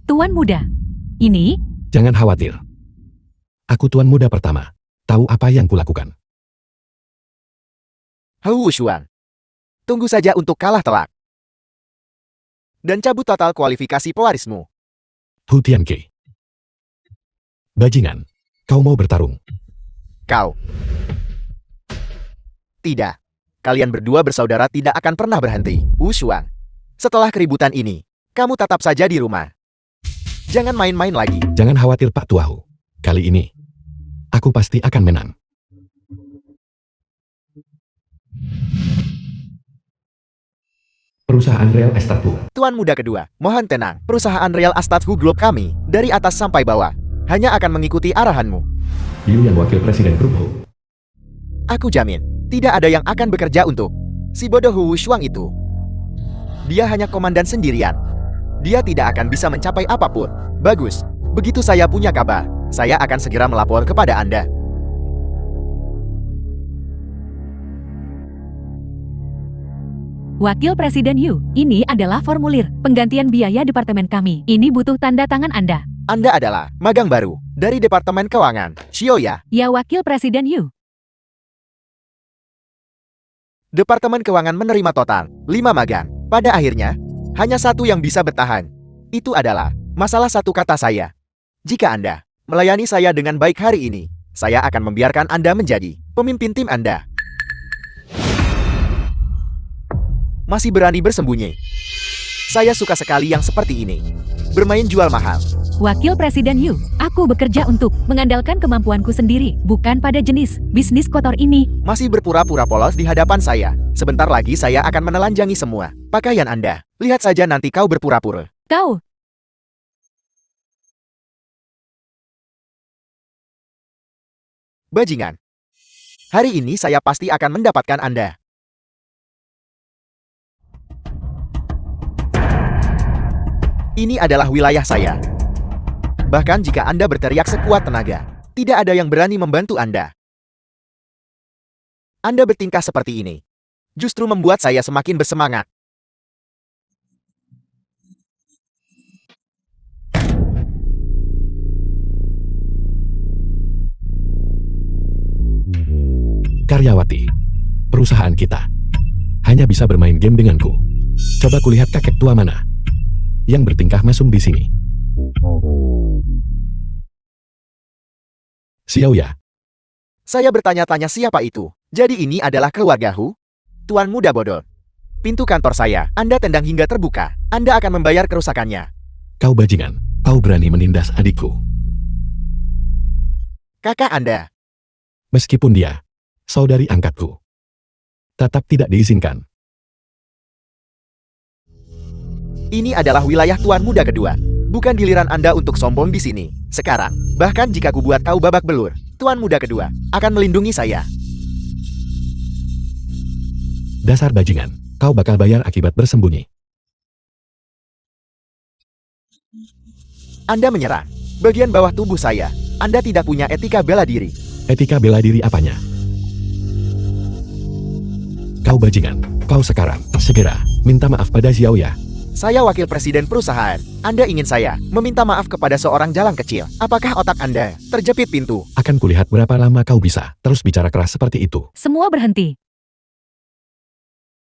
Tuan muda, ini Jangan khawatir. Aku tuan muda pertama. Tahu apa yang kulakukan. Wu Shuang. Tunggu saja untuk kalah telak. Dan cabut total kualifikasi pewarismu. Hu Tianqi. Bajingan. Kau mau bertarung? Kau. Tidak. Kalian berdua bersaudara tidak akan pernah berhenti. Wu Shuang. Setelah keributan ini, kamu tetap saja di rumah. Jangan main-main lagi. Jangan khawatir Pak Tuahu. Kali ini, aku pasti akan menang. Perusahaan Real Estate Hu. Tuan muda kedua, mohon tenang. Perusahaan Real Estate Hu Group kami, dari atas sampai bawah, hanya akan mengikuti arahanmu. Liu yang wakil presiden grup Hu. Aku jamin, tidak ada yang akan bekerja untuk si bodoh Wu Shuang itu. Dia hanya komandan sendirian. Dia tidak akan bisa mencapai apapun. Bagus, begitu saya punya kabar, saya akan segera melapor kepada Anda. Wakil Presiden Yu, ini adalah formulir penggantian biaya departemen kami. Ini butuh tanda tangan Anda. Anda adalah magang baru dari Departemen Keuangan, Xiaoya. Ya Wakil Presiden Yu. Departemen Keuangan menerima total 5 magang. Pada akhirnya, hanya satu yang bisa bertahan. Itu adalah masalah satu kata saya. Jika Anda melayani saya dengan baik hari ini, saya akan membiarkan Anda menjadi pemimpin tim Anda. Masih berani bersembunyi. Saya suka sekali yang seperti ini. Bermain jual mahal. Wakil Presiden Yu, aku bekerja untuk mengandalkan kemampuanku sendiri, bukan pada jenis bisnis kotor ini. Masih berpura-pura polos di hadapan saya. Sebentar lagi saya akan menelanjangi semua pakaian Anda. Lihat saja nanti kau berpura-pura. Kau, Bajingan. Hari ini saya pasti akan mendapatkan Anda. Ini adalah wilayah saya. Bahkan jika Anda berteriak sekuat tenaga, tidak ada yang berani membantu Anda. Anda bertingkah seperti ini justru membuat saya semakin bersemangat. Karyawati. Perusahaan kita hanya bisa bermain game denganku. Coba kulihat kakek tua mana yang bertingkah mesum di sini. Xiaoya. Saya bertanya-tanya siapa itu. Jadi ini adalah keluarga Hu? Tuan muda bodoh. Pintu kantor saya, Anda tendang hingga terbuka. Anda akan membayar kerusakannya. Kau bajingan. Kau berani menindas adikku. Kakak Anda. Meskipun dia saudari angkatku, tetap tidak diizinkan. Ini adalah wilayah tuan muda kedua. Bukan giliran Anda untuk sombong di sini. Sekarang, bahkan jika ku buat kau babak belur, tuan muda kedua akan melindungi saya. Dasar bajingan, kau bakal bayar akibat bersembunyi. Anda menyerang bagian bawah tubuh saya. Anda tidak punya etika bela diri. Etika bela diri apanya? Kau bajingan, kau sekarang segera minta maaf pada Xiaoya. Saya wakil presiden perusahaan. Anda ingin saya meminta maaf kepada seorang jalan kecil. Apakah otak Anda terjepit pintu? Akan kulihat berapa lama kau bisa terus bicara keras seperti itu. semua berhenti.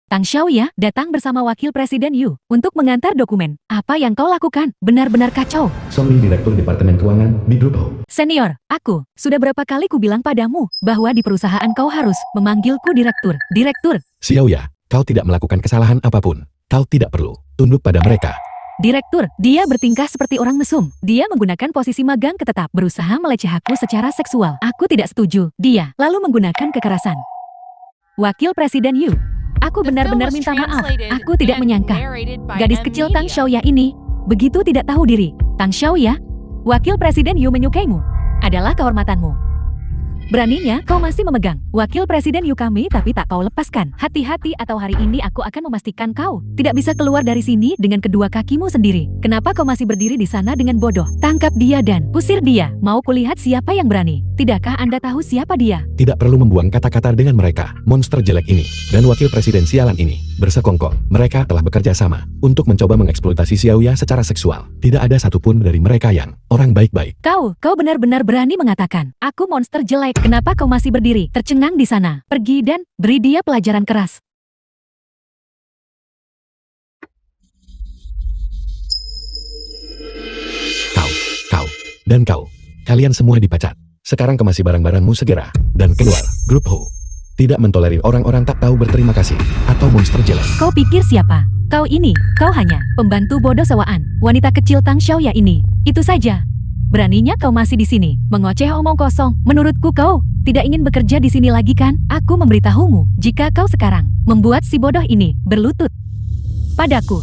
Tang Xiaoya datang bersama Wakil Presiden Yu untuk mengantar dokumen. Apa yang kau lakukan? Benar-benar kacau. Songli Direktur Departemen Keuangan di Grup Hu. Senior, aku sudah berapa kali ku bilang padamu bahwa di perusahaan kau harus memanggilku direktur. Direktur, Xiaoya, Kau tidak melakukan kesalahan apapun. Kau tidak perlu tunduk pada mereka. Direktur, dia bertingkah seperti orang mesum. Dia menggunakan posisi magang ketetap, berusaha meleceh aku secara seksual. Aku tidak setuju. Dia lalu menggunakan kekerasan. Wakil Presiden Yu, aku benar-benar minta maaf. Aku tidak menyangka. Gadis kecil Tang Xiaoya ini begitu tidak tahu diri. Tang Xiaoya, Wakil Presiden Yu menyukaimu. Adalah kehormatanmu. Beraninya kau masih memegang Wakil Presiden Yu kami tapi tak kau lepaskan. Hati-hati atau hari ini aku akan memastikan kau tidak bisa keluar dari sini dengan kedua kakimu sendiri. Kenapa kau masih berdiri di sana dengan bodoh? Tangkap dia dan usir dia. Mau kulihat siapa yang berani. Tidakkah Anda tahu siapa dia? Tidak perlu membuang kata-kata dengan mereka. Monster jelek ini dan wakil presiden sialan ini bersekongkol. Mereka telah bekerja sama untuk mencoba mengeksploitasi Xiaoya secara seksual. Tidak ada satupun dari mereka yang orang baik-baik. Kau benar-benar berani mengatakan, aku monster jelek. Kenapa kau masih berdiri, tercengang di sana? Pergi dan beri dia pelajaran keras. Kau. Kalian semua dipecat. Sekarang kemasi barang-barangmu segera dan keluar. Grup Ho tidak mentolerir orang-orang tak tahu berterima kasih atau monster jelek. Kau pikir siapa? Kau hanya pembantu bodoh sewaan. Wanita kecil Tang Xiaoya ini. Itu saja. Beraninya kau masih di sini, mengoceh omong kosong. Menurutku kau tidak ingin bekerja di sini lagi kan? Aku memberitahumu, jika kau sekarang membuat si bodoh ini berlutut padaku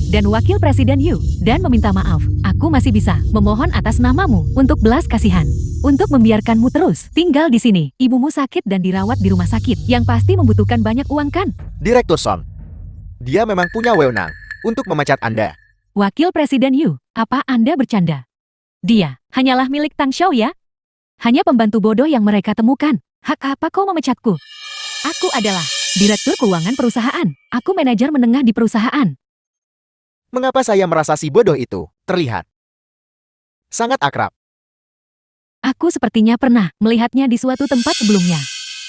dan Wakil Presiden Yu dan meminta maaf, aku masih bisa memohon atas namamu untuk belas kasihan, untuk membiarkanmu terus tinggal di sini. Ibumu sakit dan dirawat di rumah sakit, yang pasti membutuhkan banyak uang kan? Direktur Son, dia memang punya wewenang untuk memecat Anda. Wakil Presiden Yu, apa Anda bercanda? Dia hanyalah milik Tang Xiaoya. Hanya pembantu bodoh yang mereka temukan. Hak apa kau memecatku? Aku adalah direktur keuangan perusahaan. Aku manajer menengah di perusahaan. Mengapa saya merasa si bodoh itu terlihat sangat akrab? Aku sepertinya pernah melihatnya di suatu tempat sebelumnya.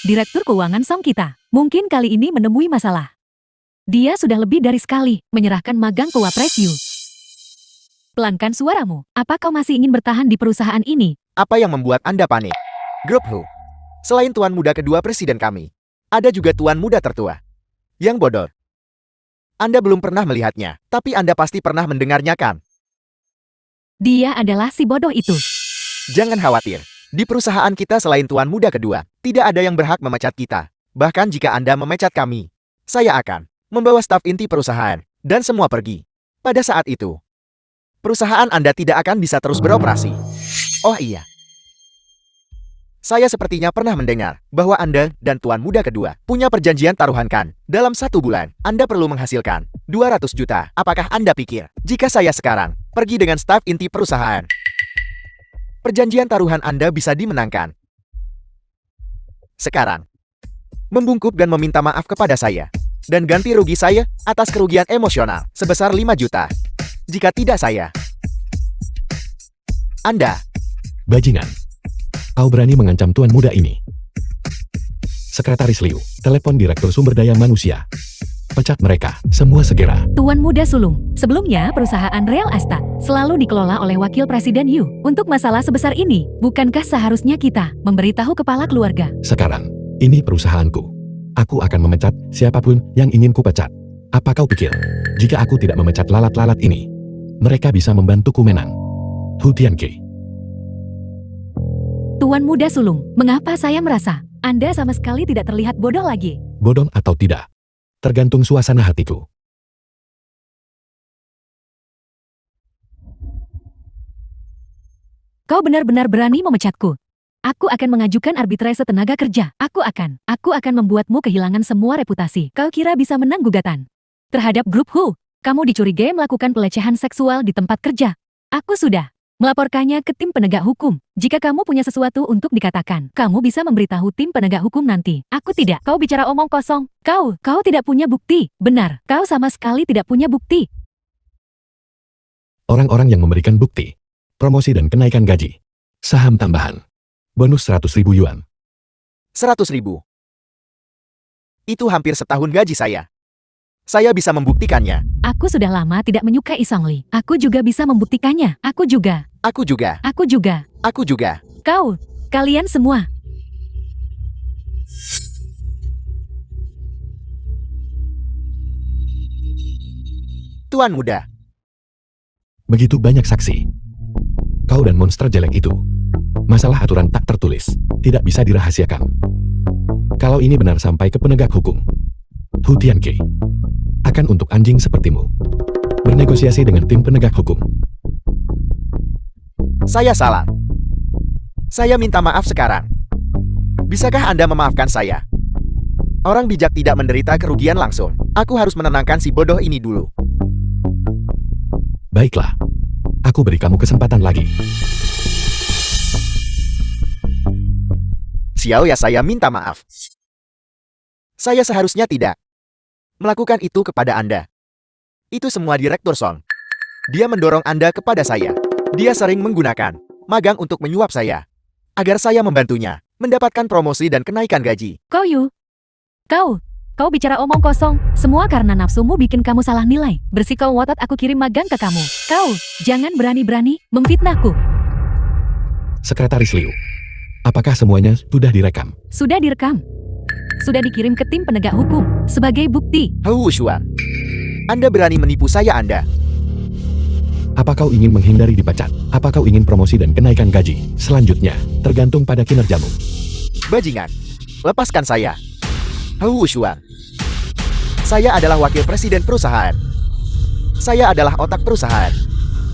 Direktur keuangan Song kita. Mungkin kali ini menemui masalah. Dia sudah lebih dari sekali menyerahkan magang ke Wapres Yu. Pelankan suaramu. Apa kau masih ingin bertahan di perusahaan ini? Apa yang membuat Anda panik? Grup Hu, selain tuan muda kedua presiden kami, ada juga tuan muda tertua yang bodoh. Anda belum pernah melihatnya, tapi Anda pasti pernah mendengarnya kan? Dia adalah si bodoh itu. Jangan khawatir, di perusahaan kita selain tuan muda kedua, tidak ada yang berhak memecat kita. Bahkan jika Anda memecat kami, saya akan membawa staf inti perusahaan dan semua pergi. Pada saat itu, perusahaan Anda tidak akan bisa terus beroperasi. Oh iya. Saya sepertinya pernah mendengar bahwa Anda dan tuan muda kedua punya perjanjian taruhan kan? Dalam 1 bulan, Anda perlu menghasilkan 200 juta. Apakah Anda pikir, jika saya sekarang pergi dengan staf inti perusahaan, perjanjian taruhan Anda bisa dimenangkan? Sekarang, membungkuk dan meminta maaf kepada saya, dan ganti rugi saya atas kerugian emosional sebesar 5 juta. Jika tidak Anda... Bajingan. Kau berani mengancam tuan muda ini. Sekretaris Liu, telepon Direktur Sumber Daya Manusia. Pecat mereka, semua segera. Tuan muda sulung, sebelumnya perusahaan Real Estate selalu dikelola oleh Wakil Presiden Yu. Untuk masalah sebesar ini, bukankah seharusnya kita memberitahu kepala keluarga? Sekarang, ini perusahaanku. Aku akan memecat siapapun yang ingin kupecat. Apa kau pikir, jika aku tidak memecat lalat-lalat ini, mereka bisa membantuku menang? Hu Tianqi. Tuan muda sulung, mengapa saya merasa Anda sama sekali tidak terlihat bodoh lagi? Bodoh atau tidak, tergantung suasana hatiku. Kau benar-benar berani memecatku. Aku akan mengajukan arbitrase tenaga kerja. Aku akan membuatmu kehilangan semua reputasi. Kau kira bisa menang gugatan terhadap grup Hu? Kamu dicurigai melakukan pelecehan seksual di tempat kerja. Aku sudah melaporkannya ke tim penegak hukum. Jika kamu punya sesuatu untuk dikatakan, kamu bisa memberitahu tim penegak hukum nanti. Aku tidak. Kau bicara omong kosong. Kau tidak punya bukti. Benar, kau sama sekali tidak punya bukti. Orang-orang yang memberikan bukti, promosi dan kenaikan gaji, saham tambahan, bonus 100.000 yuan. 100.000. Itu hampir setahun gaji saya. Saya bisa membuktikannya. Aku sudah lama tidak menyukai Song Li. Aku juga bisa membuktikannya. Aku juga. Kalian semua. Tuan Muda. Begitu banyak saksi. Kau dan monster jelek itu. Masalah aturan tak tertulis, tidak bisa dirahasiakan. Kalau ini benar sampai ke penegak hukum, Hu Tianke akan untuk anjing sepertimu bernegosiasi dengan tim penegak hukum. Saya salah. Saya minta maaf sekarang. Bisakah Anda memaafkan saya? Orang bijak tidak menderita kerugian langsung. Aku harus menenangkan si bodoh ini dulu. Baiklah, aku beri kamu kesempatan lagi. Xiao ya, saya minta maaf. Saya seharusnya tidak melakukan itu kepada Anda. Itu semua Direktur Song. Dia mendorong Anda kepada saya. Dia sering menggunakan magang untuk menyuap saya, agar saya membantunya mendapatkan promosi dan kenaikan gaji. Kau Yu. Kau bicara omong kosong. Semua karena nafsumu bikin kamu salah nilai. Bersikau wotot aku kirim magang ke kamu. Kau, jangan berani-berani memfitnahku. Sekretaris Liu, apakah semuanya sudah direkam? Sudah direkam. Sudah dikirim ke tim penegak hukum sebagai bukti. Hu Shuang, Anda berani menipu saya Anda. Apa kau ingin menghindari dipecat? Apa kau ingin promosi dan kenaikan gaji? Selanjutnya, tergantung pada kinerjamu. Bajingan, lepaskan saya. Hu Shuang, saya adalah wakil presiden perusahaan. Saya adalah otak perusahaan.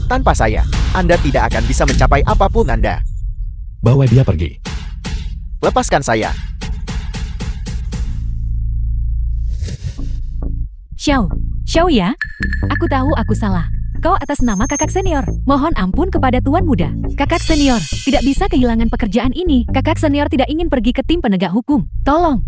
Tanpa saya, Anda tidak akan bisa mencapai apapun Anda. Bawa dia pergi. Lepaskan saya. Xiao ya. Aku tahu aku salah. Kau atas nama kakak senior. Mohon ampun kepada Tuan Muda. Kakak senior tidak bisa kehilangan pekerjaan ini. Kakak senior tidak ingin pergi ke tim penegak hukum. Tolong.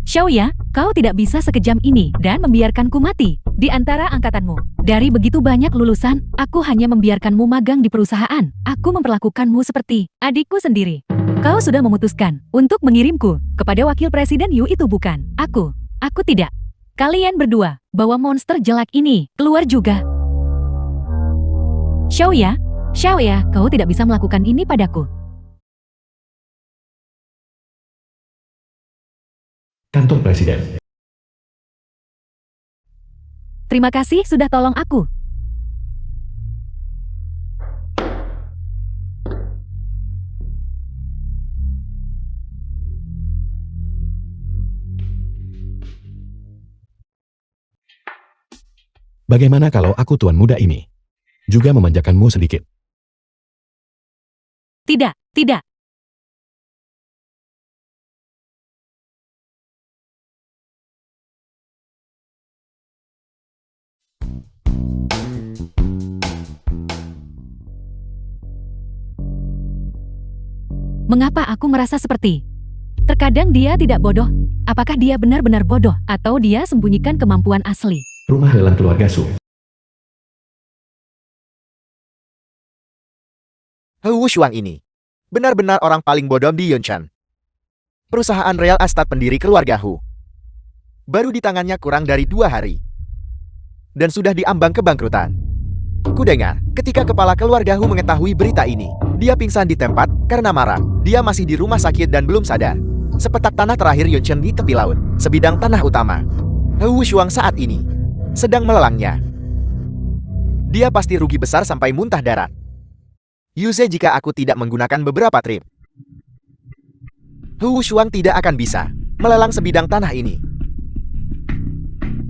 Xiao ya, kau tidak bisa sekejam ini dan membiarkanku mati di antara angkatanmu. Dari begitu banyak lulusan, aku hanya membiarkanmu magang di perusahaan. Aku memperlakukanmu seperti adikku sendiri. Kau sudah memutuskan untuk mengirimku kepada wakil presiden Yu itu bukan? Aku tidak. Kalian berdua, bawa monster jelek ini keluar juga. Xiao ya, kau tidak bisa melakukan ini padaku. Kantor Presiden. Terima kasih sudah tolong aku. Bagaimana kalau aku Tuan Muda ini juga memanjakanmu sedikit? Tidak. Mengapa aku merasa seperti? Terkadang dia tidak bodoh. Apakah dia benar-benar bodoh atau dia sembunyikan kemampuan asli? Rumah lelang keluarga Su. Hu Shuang ini benar-benar orang paling bodoh di Yonshan. Perusahaan real estate pendiri keluarga Hu. Baru di tangannya kurang dari 2 hari. Dan sudah diambang kebangkrutan. Kudengar, ketika kepala keluarga Hu mengetahui berita ini, dia pingsan di tempat karena marah. Dia masih di rumah sakit dan belum sadar. Sepetak tanah terakhir Yonshan di tepi laut, sebidang tanah utama. Hu Shuang saat ini sedang melelangnya. Dia pasti rugi besar sampai muntah darah. Yuze jika aku tidak menggunakan beberapa trip. Hu Shuang tidak akan bisa melelang sebidang tanah ini.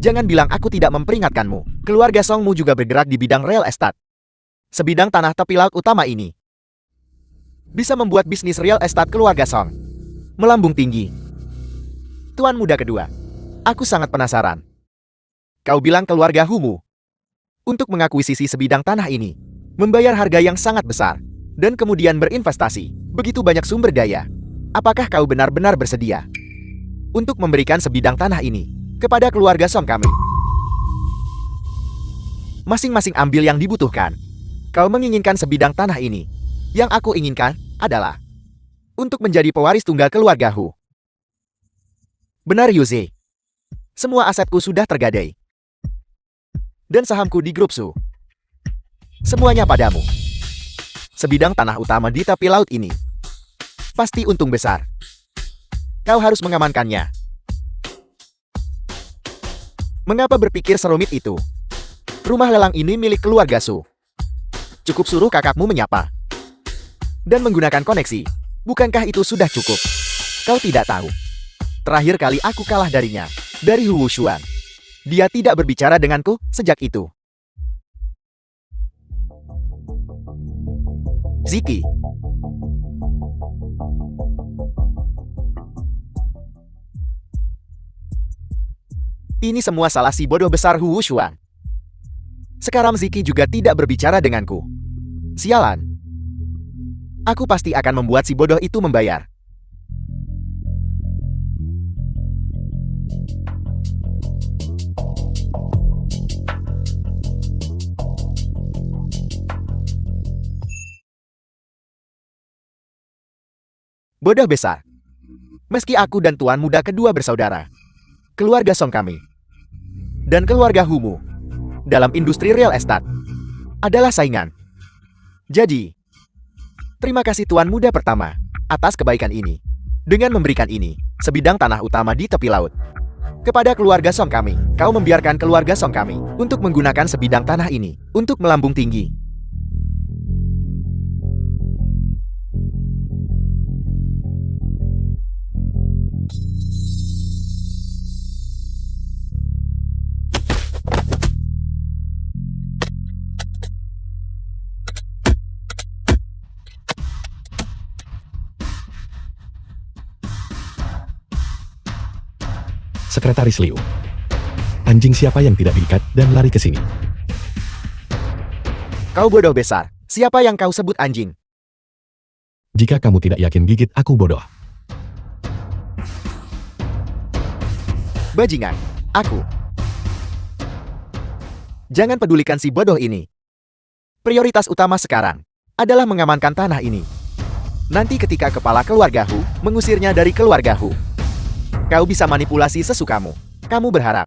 Jangan bilang aku tidak memperingatkanmu. Keluarga Songmu juga bergerak di bidang real estate. Sebidang tanah tepi laut utama ini bisa membuat bisnis real estate keluarga Song melambung tinggi. Tuan Muda kedua, aku sangat penasaran. Kau bilang keluarga Humu untuk mengakuisisi sebidang tanah ini, membayar harga yang sangat besar, dan kemudian berinvestasi begitu banyak sumber daya. Apakah kau benar-benar bersedia untuk memberikan sebidang tanah ini kepada keluarga Song kami? Masing-masing ambil yang dibutuhkan. Kau menginginkan sebidang tanah ini. Yang aku inginkan adalah untuk menjadi pewaris tunggal keluarga Hu. Benar Yuze. Semua asetku sudah tergadai. Dan sahamku di grup Su. Semuanya padamu. Sebidang tanah utama di tepi laut ini pasti untung besar. Kau harus mengamankannya. Mengapa berpikir serumit itu? Rumah lelang ini milik keluarga Su. Cukup suruh kakakmu menyapa. Dan menggunakan koneksi. Bukankah itu sudah cukup? Kau tidak tahu. Terakhir kali aku kalah darinya. Dari Hu Wushuan. Dia tidak berbicara denganku sejak itu. Ziki. Ini semua salah si bodoh besar Hu Wushuan. Sekarang Ziki juga tidak berbicara denganku. Sialan. Aku pasti akan membuat si bodoh itu membayar. Bodoh besar. Meski aku dan tuan muda kedua bersaudara, keluarga Song kami, dan keluarga Humu, dalam industri real estate, adalah saingan. Jadi, terima kasih tuan muda pertama, atas kebaikan ini, dengan memberikan ini, sebidang tanah utama di tepi laut. Kepada keluarga Song kami, kau membiarkan keluarga Song kami, untuk menggunakan sebidang tanah ini, untuk melambung tinggi. Sekretaris Liu. Anjing siapa yang tidak diikat dan lari ke sini? Kau bodoh besar. Siapa yang kau sebut anjing? Jika kamu tidak yakin gigit aku bodoh. Bajingan. Aku. Jangan pedulikan si bodoh ini. Prioritas utama sekarang adalah mengamankan tanah ini. Nanti ketika kepala keluarga Hu mengusirnya dari keluarga Hu, kau bisa manipulasi sesukamu. Kamu berharap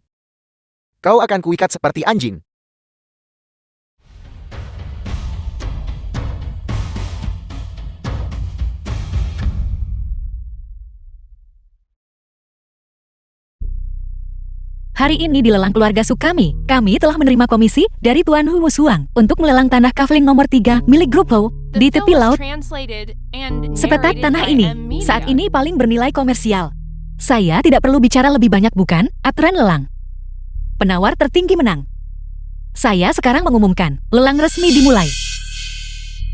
kau akan kuikat seperti anjing. Hari ini di lelang keluarga Su kami telah menerima komisi dari Tuan Hu Wushuang untuk melelang tanah kafling nomor 3 milik grup Ho di tepi laut. Sepetak tanah ini saat ini paling bernilai komersial. Saya tidak perlu bicara lebih banyak bukan? Aturan lelang. Penawar tertinggi menang. Saya sekarang mengumumkan, lelang resmi dimulai.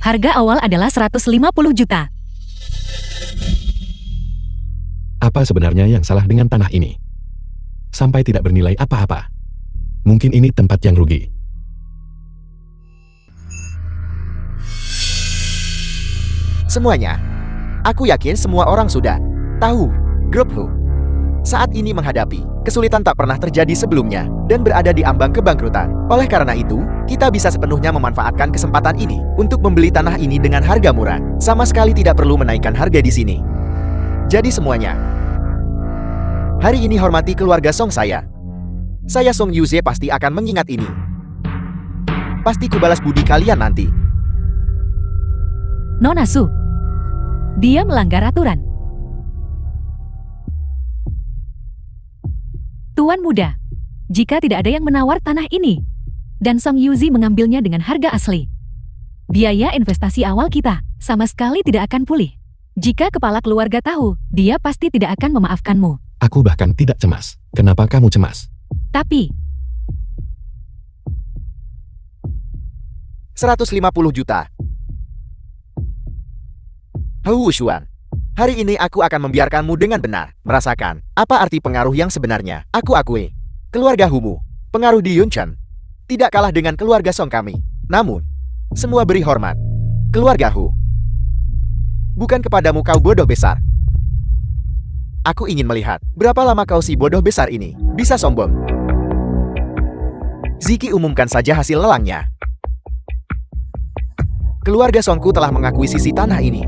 Harga awal adalah 150 juta. Apa sebenarnya yang salah dengan tanah ini? Sampai tidak bernilai apa-apa. Mungkin ini tempat yang rugi. Semuanya. Aku yakin semua orang sudah tahu grup Hu saat ini menghadapi kesulitan tak pernah terjadi sebelumnya dan berada di ambang kebangkrutan. Oleh karena itu, kita bisa sepenuhnya memanfaatkan kesempatan ini untuk membeli tanah ini dengan harga murah. Sama sekali tidak perlu menaikkan harga di sini. Jadi semuanya, hari ini hormati keluarga Song saya. Saya Song Yuze pasti akan mengingat ini. Pasti kubalas budi kalian nanti. Nona Su. Dia melanggar aturan. Tuan muda, jika tidak ada yang menawar tanah ini, dan Song Yuzi mengambilnya dengan harga asli, biaya investasi awal kita sama sekali tidak akan pulih. Jika kepala keluarga tahu, dia pasti tidak akan memaafkanmu. Aku bahkan tidak cemas. Kenapa kamu cemas? Tapi, 150 juta. Hu Wushuan. Hari ini aku akan membiarkanmu dengan benar merasakan apa arti pengaruh yang sebenarnya. Aku akui, keluarga Humu, pengaruh di Yunchen, tidak kalah dengan keluarga Song kami. Namun, semua beri hormat. Keluarga Hu. Bukan kepadamu kau bodoh besar. Aku ingin melihat berapa lama kau si bodoh besar ini bisa sombong. Ziki umumkan saja hasil lelangnya. Keluarga Songku telah mengakuisisi tanah ini.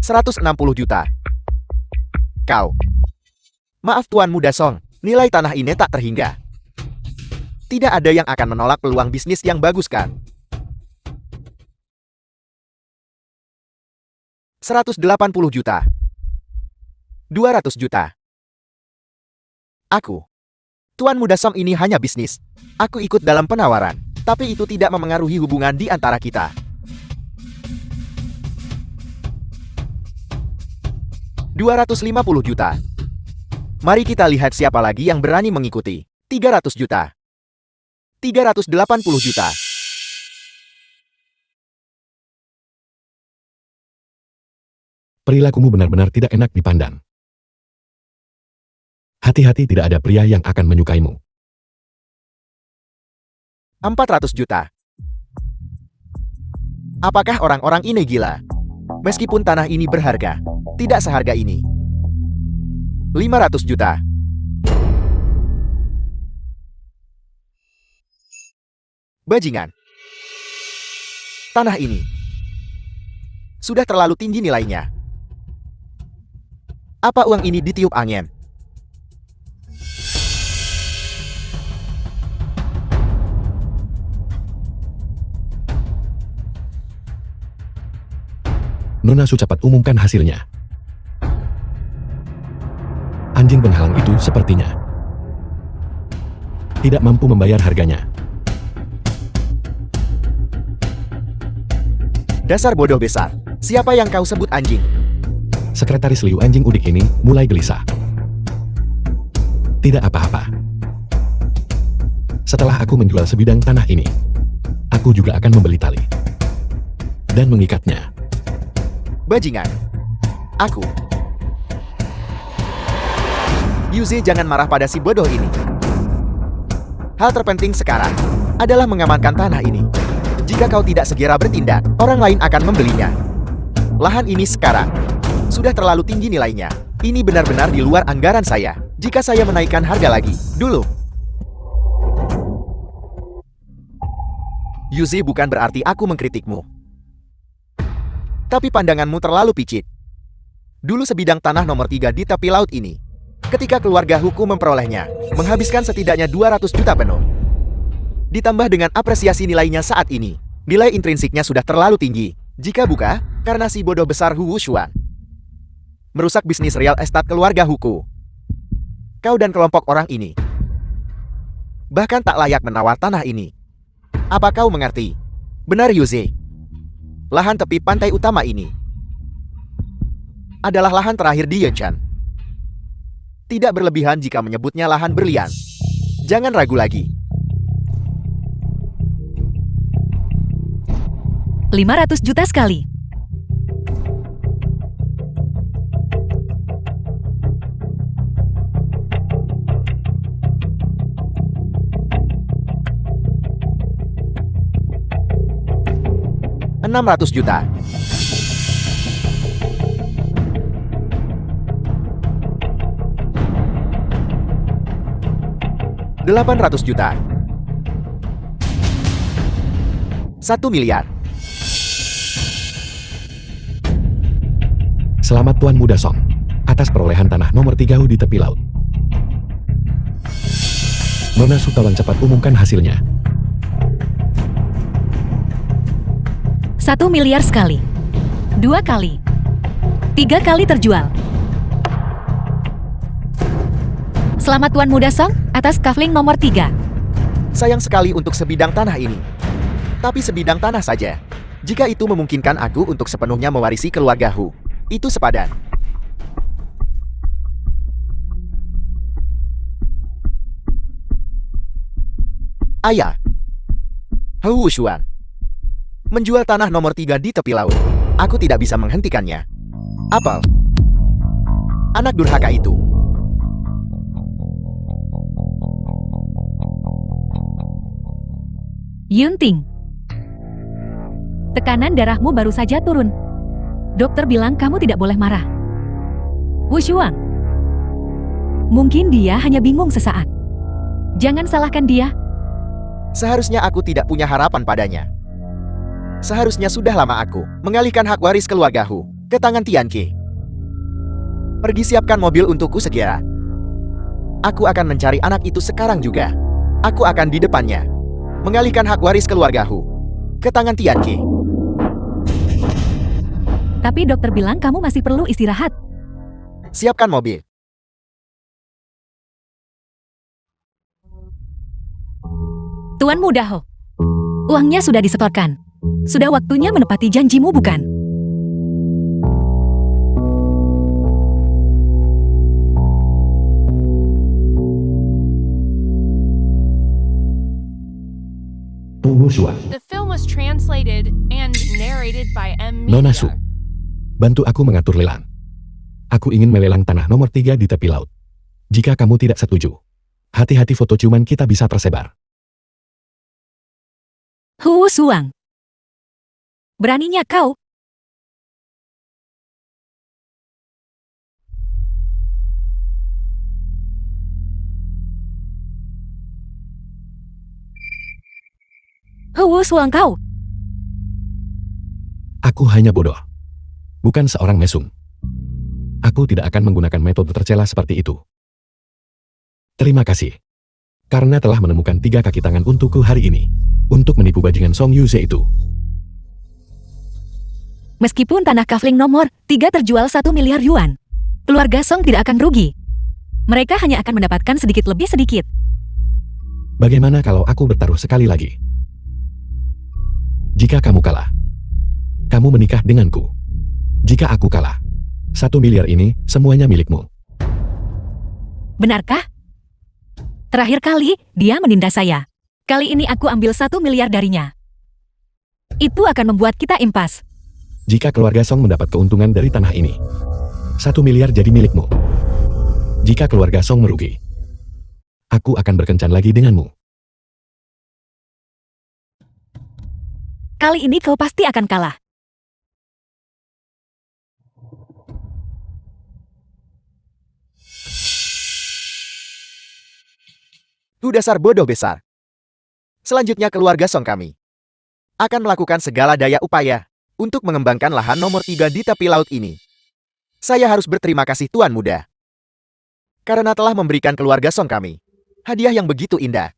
160 juta. Kau. Maaf Tuan Muda Song, nilai tanah ini tak terhingga. Tidak ada yang akan menolak peluang bisnis yang bagus kan? 180 juta. 200 juta. Aku. Tuan Muda Song ini hanya bisnis. Aku ikut dalam penawaran, tapi itu tidak memengaruhi hubungan di antara kita. 250 juta. Mari kita lihat siapa lagi yang berani mengikuti. 300 juta. 380 juta. Perilakumu benar-benar tidak enak dipandang. Hati-hati, tidak ada pria yang akan menyukaimu. 400 juta. Apakah orang-orang ini gila? Meskipun tanah ini berharga, tidak seharga ini. 500 juta. Bajingan. Tanah ini sudah terlalu tinggi nilainya. Apa uang ini ditiup angin? Nona Su cepat umumkan hasilnya. Anjing penghalang itu sepertinya tidak mampu membayar harganya. Dasar bodoh besar. Siapa yang kau sebut anjing? Sekretaris Liu anjing udik ini mulai gelisah. Tidak apa-apa. Setelah aku menjual sebidang tanah ini, aku juga akan membeli tali dan mengikatnya. Bajingan. Aku. Yuzi, jangan marah pada si bodoh ini. Hal terpenting sekarang adalah mengamankan tanah ini. Jika kau tidak segera bertindak, orang lain akan membelinya. Lahan ini sekarang sudah terlalu tinggi nilainya. Ini benar-benar di luar anggaran saya. Jika saya menaikkan harga lagi, dulu. Yuzi, bukan berarti aku mengkritikmu. Tapi pandanganmu terlalu picik. Dulu sebidang tanah nomor 3 di tepi laut ini, ketika keluarga Huku memperolehnya, menghabiskan setidaknya 200 juta penuh. Ditambah dengan apresiasi nilainya saat ini, nilai intrinsiknya sudah terlalu tinggi. Jika bukan, karena si bodoh besar Hu Wuxuan merusak bisnis real estate keluarga Huku. Kau dan kelompok orang ini bahkan tak layak menawar tanah ini. Apa kau mengerti? Benar, Yuzi. Lahan tepi pantai utama ini adalah lahan terakhir di Yenchan. Tidak berlebihan jika menyebutnya lahan berlian. Jangan ragu lagi. 500 juta sekali. $600 juta. $800 juta. 1 miliar. Selamat Tuan Muda Song atas perolehan tanah nomor 3 di tepi laut. Nona Su, tolong cepat umumkan hasilnya. 1 miliar sekali. 2 kali. 3 kali terjual. Selamat Tuan Muda Song atas kafling nomor 3. Sayang sekali untuk sebidang tanah ini. Tapi sebidang tanah saja. Jika itu memungkinkan aku untuk sepenuhnya mewarisi keluarga Hu, itu sepadan. Ayah. Hu Wuxuan menjual tanah nomor 3 di tepi laut. Aku tidak bisa menghentikannya. Apel. Anak durhaka itu. Yunting. Tekanan darahmu baru saja turun. Dokter bilang kamu tidak boleh marah. Wushuang. Mungkin dia hanya bingung sesaat. Jangan salahkan dia. Seharusnya aku tidak punya harapan padanya. Seharusnya sudah lama aku mengalihkan hak waris keluarga Hu ke tangan Tianqi. Pergi siapkan mobil untukku segera. Aku akan mencari anak itu sekarang juga. Aku akan di depannya mengalihkan hak waris keluarga Hu ke tangan Tianqi. Tapi dokter bilang kamu masih perlu istirahat. Siapkan mobil. Tuan Muda Ho, uangnya sudah disetorkan. Sudah waktunya menepati janjimu, bukan? Tunggu Suan. The film was translated and narrated by M. Nona Media. Su, bantu aku mengatur lelang. Aku ingin melelang tanah nomor 3 di tepi laut. Jika kamu tidak setuju, hati-hati foto ciuman kita bisa tersebar. Hu Suang. Beraninya kau? Hu Suang kau? Aku hanya bodoh. Bukan seorang mesum. Aku tidak akan menggunakan metode tercela seperti itu. Terima kasih. Karena telah menemukan 3 kaki tangan untukku hari ini. Untuk menipu bajingan Song Yuze itu. Meskipun tanah kafling nomor 3 terjual 1 miliar yuan, keluarga Song tidak akan rugi. Mereka hanya akan mendapatkan sedikit lebih sedikit. Bagaimana kalau aku bertaruh sekali lagi? Jika kamu kalah, kamu menikah denganku. Jika aku kalah, 1 miliar ini semuanya milikmu. Benarkah? Terakhir kali, dia menindas saya. Kali ini aku ambil 1 miliar darinya. Itu akan membuat kita impas. Jika keluarga Song mendapat keuntungan dari tanah ini, 1 miliar jadi milikmu. Jika keluarga Song merugi, aku akan berkencan lagi denganmu. Kali ini kau pasti akan kalah. Hu dasar bodoh besar. Selanjutnya keluarga Song kami akan melakukan segala daya upaya untuk mengembangkan lahan nomor 3 di tepi laut ini. Saya harus berterima kasih Tuan Muda. Karena telah memberikan keluarga Song kami hadiah yang begitu indah.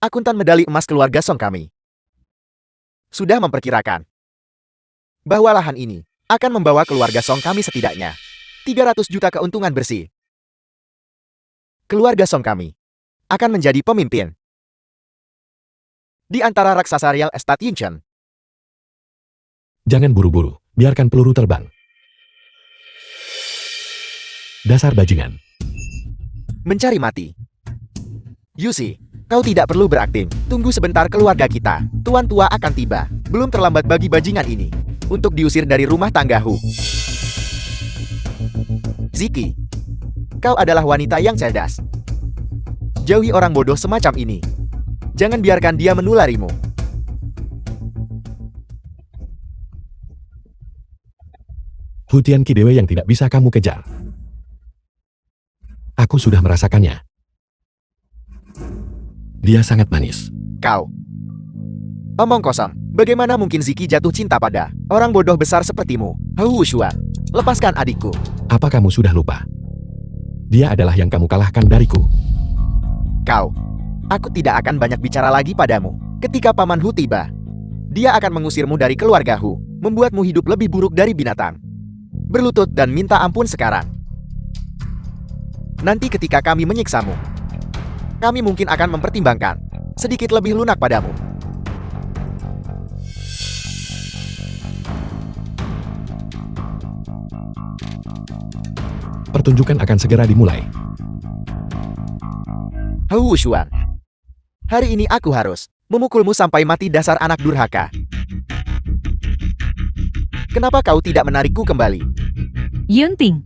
Akuntan medali emas keluarga Song kami sudah memperkirakan bahwa lahan ini akan membawa keluarga Song kami setidaknya 300 juta keuntungan bersih. Keluarga Song kami akan menjadi pemimpin di antara raksasa real estate Yinchen. Jangan buru-buru, biarkan peluru terbang. Dasar bajingan. Mencari mati. Yusi, kau tidak perlu berakting. Tunggu sebentar, keluarga kita. Tuan tua akan tiba. Belum terlambat bagi bajingan ini untuk diusir dari rumah tangga Hu. Ziki, kau adalah wanita yang cerdas. Jauhi orang bodoh semacam ini. Jangan biarkan dia menularimu. Hu Tianqi Dewa yang tidak bisa kamu kejar. Aku sudah merasakannya. Dia sangat manis. Kau. Omong kosong. Bagaimana mungkin Ziki jatuh cinta pada orang bodoh besar sepertimu? Hu Shuan, lepaskan adikku. Apa kamu sudah lupa? Dia adalah yang kamu kalahkan dariku. Kau. Aku tidak akan banyak bicara lagi padamu. Ketika Paman Hu tiba, dia akan mengusirmu dari keluarga Hu, membuatmu hidup lebih buruk dari binatang. Berlutut dan minta ampun sekarang. Nanti ketika kami menyiksamu, kami mungkin akan mempertimbangkan sedikit lebih lunak padamu. Pertunjukan akan segera dimulai. Hu Shuan, hari ini aku harus memukulmu sampai mati, dasar anak durhaka. Kenapa kau tidak menarikku kembali? Yunting,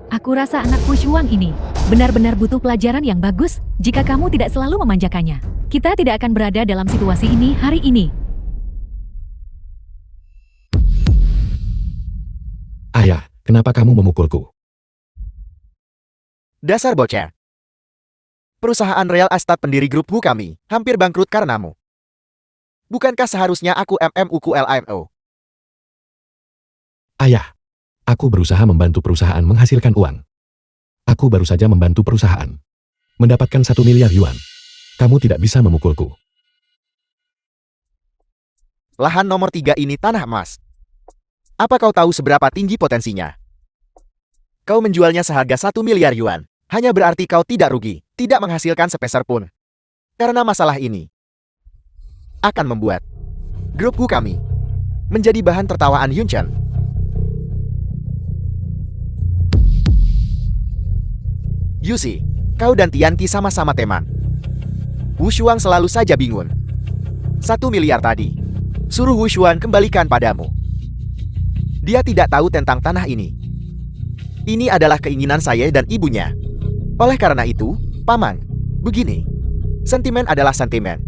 aku rasa anak Hu Shuang ini benar-benar butuh pelajaran yang bagus. Jika kamu tidak selalu memanjakannya, kita tidak akan berada dalam situasi ini hari ini. Ayah, kenapa kamu memukulku? Dasar bocah. Perusahaan real estate pendiri grup Hu kami hampir bangkrut karenamu. Bukankah seharusnya aku MMUQLIMO? Ayah, aku berusaha membantu perusahaan menghasilkan uang. Aku baru saja membantu perusahaan mendapatkan 1 miliar yuan. Kamu tidak bisa memukulku. Lahan nomor 3 ini tanah emas. Apa kau tahu seberapa tinggi potensinya? Kau menjualnya seharga 1 miliar yuan. Hanya berarti kau tidak rugi, tidak menghasilkan sepeser pun. Karena masalah ini, akan membuat grup Hu kami menjadi bahan tertawaan Yunchen. Yusi, kau dan Tianqi sama-sama teman. Wu Shuang selalu saja bingung. 1 miliar tadi. Suruh Wu Shuang kembalikan padamu. Dia tidak tahu tentang tanah ini. Ini adalah keinginan saya dan ibunya. Oleh karena itu, Paman, begini. Sentimen adalah sentimen.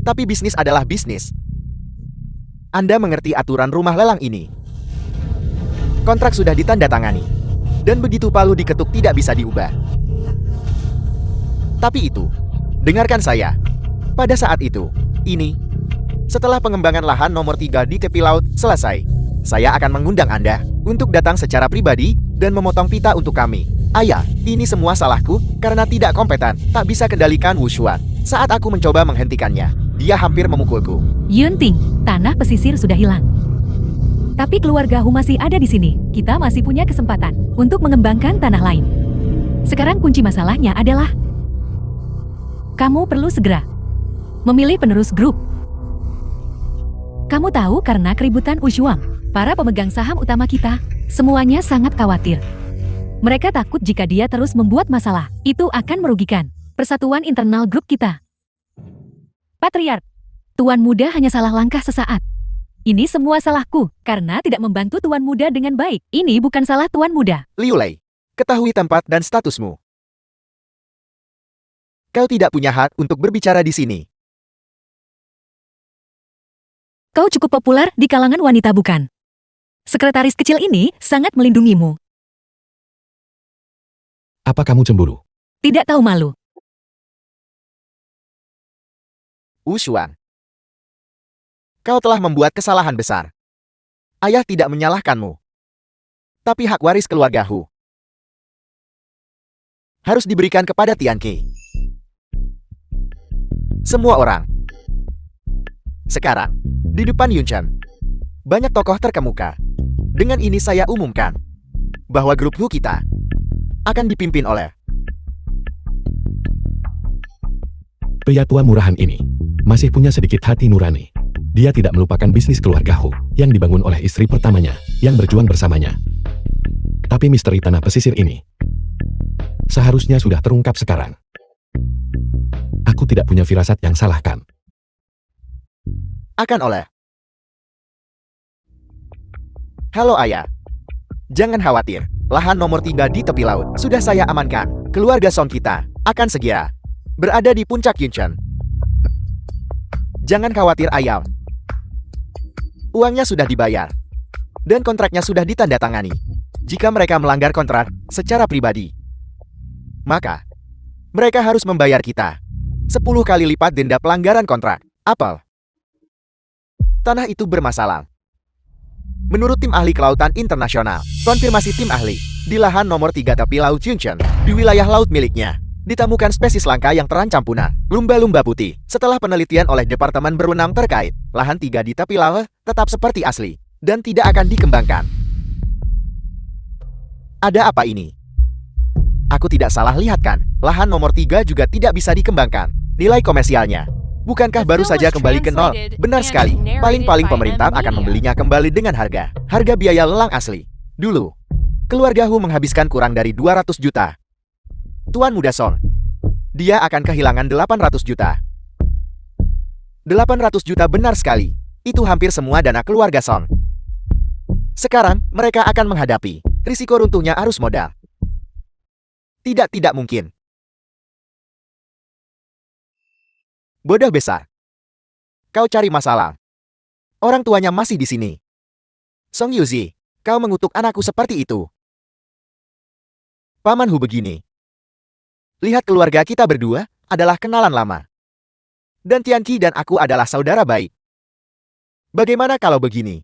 Tapi bisnis adalah bisnis. Anda mengerti aturan rumah lelang ini. Kontrak sudah ditandatangani. Dan begitu palu diketuk tidak bisa diubah. Tapi itu, dengarkan saya. Pada saat itu, setelah pengembangan lahan nomor 3 di tepi laut selesai, saya akan mengundang Anda untuk datang secara pribadi dan memotong pita untuk kami. Ayah, ini semua salahku karena tidak kompeten, tak bisa kendalikan Wu Shuang. Saat aku mencoba menghentikannya, dia hampir memukulku. Yunting, tanah pesisir sudah hilang. Tapi keluarga Hu masih ada di sini. Kita masih punya kesempatan untuk mengembangkan tanah lain. Sekarang kunci masalahnya adalah kamu perlu segera memilih penerus grup. Kamu tahu karena keributan Wu Shuang, para pemegang saham utama kita, semuanya sangat khawatir. Mereka takut jika dia terus membuat masalah, itu akan merugikan persatuan internal grup kita. Patriark, Tuan Muda hanya salah langkah sesaat. Ini semua salahku, karena tidak membantu Tuan Muda dengan baik. Ini bukan salah Tuan Muda. Liu Lei, ketahui tempat dan statusmu. Kau tidak punya hak untuk berbicara di sini. Kau cukup populer di kalangan wanita bukan? Sekretaris kecil ini sangat melindungimu. Apa kamu cemburu? Tidak tahu malu. Wu Shuang, kau telah membuat kesalahan besar. Ayah tidak menyalahkanmu. Tapi hak waris keluarga Hu harus diberikan kepada Tianqi. Semua orang. Sekarang, di depan Yunchen, banyak tokoh terkemuka. Dengan ini saya umumkan bahwa grup Hu kita akan dipimpin oleh Pria tua murahan ini masih punya sedikit hati nurani. Dia tidak melupakan bisnis keluarga Hu yang dibangun oleh istri pertamanya yang berjuang bersamanya. Tapi misteri tanah pesisir ini seharusnya sudah terungkap sekarang. Aku tidak punya firasat yang salah kan? akan oleh. Halo ayah. Jangan khawatir, lahan nomor 3 di tepi laut sudah saya amankan. Keluarga Song kita akan segera berada di puncak Yunchen. Jangan khawatir ayah. Uangnya sudah dibayar. Dan kontraknya sudah ditandatangani. Jika mereka melanggar kontrak secara pribadi, maka mereka harus membayar kita 10 kali lipat denda pelanggaran kontrak. Apel. Tanah itu bermasalah. Menurut tim ahli kelautan internasional, konfirmasi tim ahli, di lahan nomor 3 tepi laut Yunchen, di wilayah laut miliknya, ditemukan spesies langka yang terancam punah, lumba-lumba putih. Setelah penelitian oleh departemen berwenang terkait, lahan 3 di tepi laut tetap seperti asli, dan tidak akan dikembangkan. Ada apa ini? Aku tidak salah lihat kan? Lahan nomor 3 juga tidak bisa dikembangkan. Nilai komersialnya bukankah baru saja kembali ke nol? Benar sekali. Paling-paling pemerintah akan membelinya kembali dengan harga biaya lelang asli. Dulu, keluarga Hu menghabiskan kurang dari 200 juta. Tuan Muda Song, dia akan kehilangan 800 juta. 800 juta benar sekali. Itu hampir semua dana keluarga Song. Sekarang, mereka akan menghadapi risiko runtuhnya arus modal. Tidak mungkin. Bodoh besar. Kau cari masalah. Orang tuanya masih di sini. Song Yuzi, kau mengutuk anakku seperti itu. Paman Hu begini. Lihat keluarga kita berdua adalah kenalan lama. Dan Tianqi dan aku adalah saudara baik. Bagaimana kalau begini?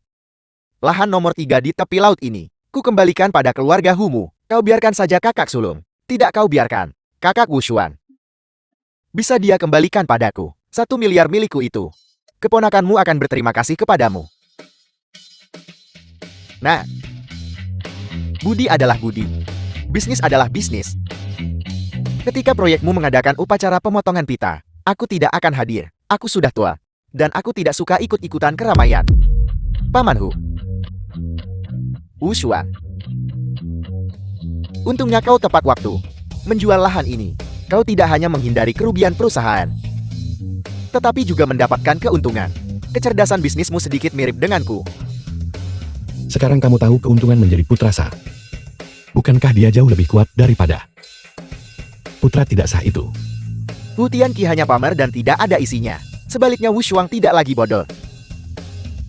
Lahan nomor 3 di tepi laut ini, ku kembalikan pada keluarga Humu. Kau biarkan saja kakak sulung. Tidak kau biarkan kakak Wu Shuang. Bisa dia kembalikan padaku 1 miliar milikku itu. Keponakanmu akan berterima kasih kepadamu. Nah, budi adalah budi. Bisnis adalah bisnis. Ketika proyekmu mengadakan upacara pemotongan pita, aku tidak akan hadir. Aku sudah tua. dan aku tidak suka ikut-ikutan keramaian. Paman Hu. Wu Xuan. Untungnya kau tepat waktu. Menjual lahan ini, kau tidak hanya menghindari kerugian perusahaan, tetapi juga mendapatkan keuntungan. Kecerdasan bisnismu sedikit mirip denganku. Sekarang kamu tahu keuntungan menjadi putra sah. Bukankah dia jauh lebih kuat daripada putra tidak sah itu? Hu Tianqi hanya pamer dan tidak ada isinya. Sebaliknya Wu Shuang tidak lagi bodoh.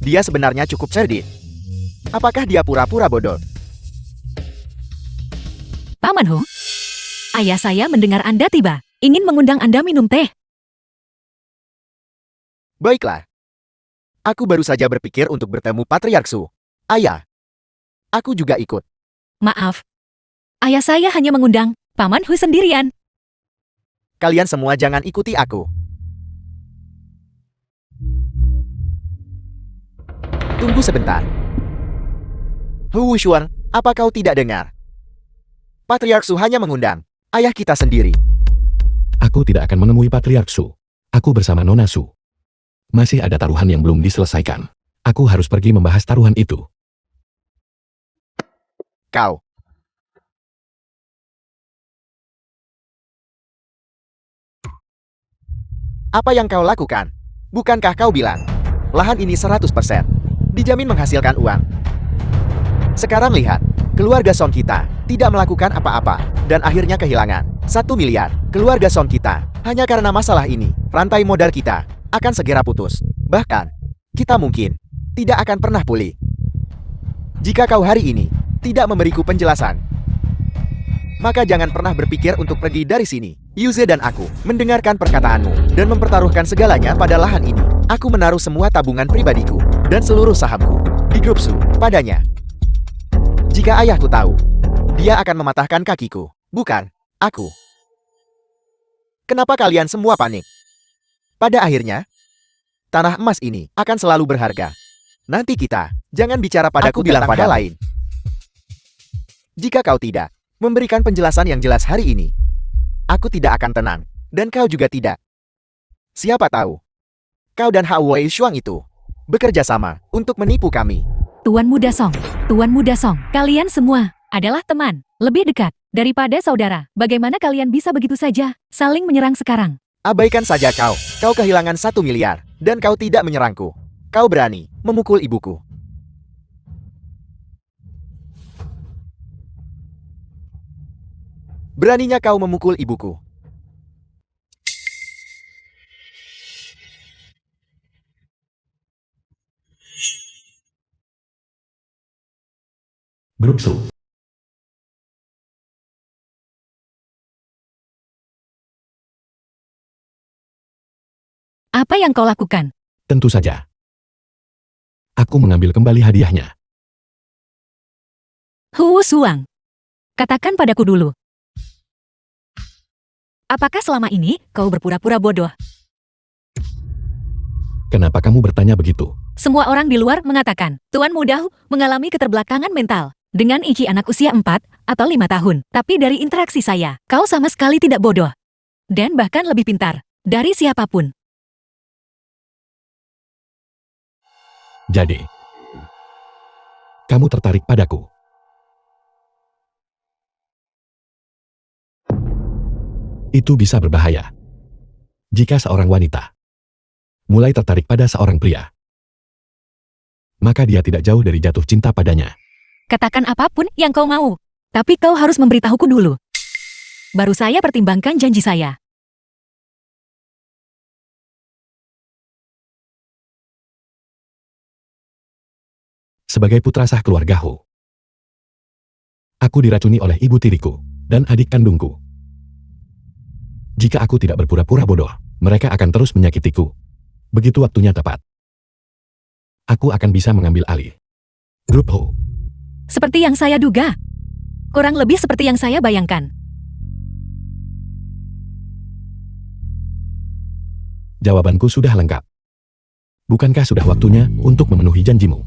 Dia sebenarnya cukup cerdik. Apakah dia pura-pura bodoh? Paman Hu, ayah saya mendengar Anda tiba. Ingin mengundang Anda minum teh. Baiklah. Aku baru saja berpikir untuk bertemu Patriark Su. Ayah, aku juga ikut. Maaf. Ayah saya hanya mengundang Paman Hu sendirian. Kalian semua jangan ikuti aku. Tunggu sebentar. Hu Shuan, apa kau tidak dengar? Patriark Su hanya mengundang ayah kita sendiri. Aku tidak akan menemui Patriark Su. Aku bersama Nona Su. Masih ada taruhan yang belum diselesaikan. Aku harus pergi membahas taruhan itu. Kau. Apa yang kau lakukan? Bukankah kau bilang, lahan ini 100% dijamin menghasilkan uang? Sekarang lihat, keluarga Song kita tidak melakukan apa-apa, dan akhirnya kehilangan 1 miliar. Keluarga Song kita, hanya karena masalah ini, rantai modal kita akan segera putus. Bahkan, kita mungkin tidak akan pernah pulih. Jika kau hari ini tidak memberiku penjelasan, maka jangan pernah berpikir untuk pergi dari sini. Yuze dan aku mendengarkan perkataanmu dan mempertaruhkan segalanya pada lahan ini. Aku menaruh semua tabungan pribadiku dan seluruh sahamku di grup Su padanya. Jika ayahku tahu, dia akan mematahkan kakiku, bukan aku. Kenapa kalian semua panik? Pada akhirnya, tanah emas ini akan selalu berharga. Nanti kita, jangan bicara padaku bilang pada lain. Jika kau tidak memberikan penjelasan yang jelas hari ini, aku tidak akan tenang, dan kau juga tidak. Siapa tahu, kau dan Wei Shuang itu bekerja sama untuk menipu kami. Tuan Muda Song, Tuan Muda Song, kalian semua adalah teman, lebih dekat daripada saudara. Bagaimana kalian bisa begitu saja saling menyerang sekarang? Abaikan saja kau. Kau kehilangan 1 miliar, dan kau tidak menyerangku. Kau berani memukul ibuku. Beraninya kau memukul ibuku. Grup Su. Apa yang kau lakukan? Tentu saja. Aku mengambil kembali hadiahnya. Hu Suang, katakan padaku dulu. Apakah selama ini kau berpura-pura bodoh? Kenapa kamu bertanya begitu? Semua orang di luar mengatakan, Tuan Muda Hu mengalami keterbelakangan mental dengan IQ anak usia 4 atau 5 tahun. Tapi dari interaksi saya, kau sama sekali tidak bodoh. Dan bahkan lebih pintar dari siapapun. Jadi, kamu tertarik padaku. Itu bisa berbahaya. Jika seorang wanita mulai tertarik pada seorang pria, maka dia tidak jauh dari jatuh cinta padanya. Katakan apapun yang kau mau. Tapi kau harus memberitahuku dulu. Baru saya pertimbangkan janji saya. Sebagai putra sah keluarga Hu, aku diracuni oleh ibu tiriku dan adik kandungku. Jika aku tidak berpura-pura bodoh, mereka akan terus menyakitiku. Begitu waktunya tepat, aku akan bisa mengambil alih grup Hu. Seperti yang saya duga. Kurang lebih seperti yang saya bayangkan. Jawabanku sudah lengkap. Bukankah sudah waktunya untuk memenuhi janjimu?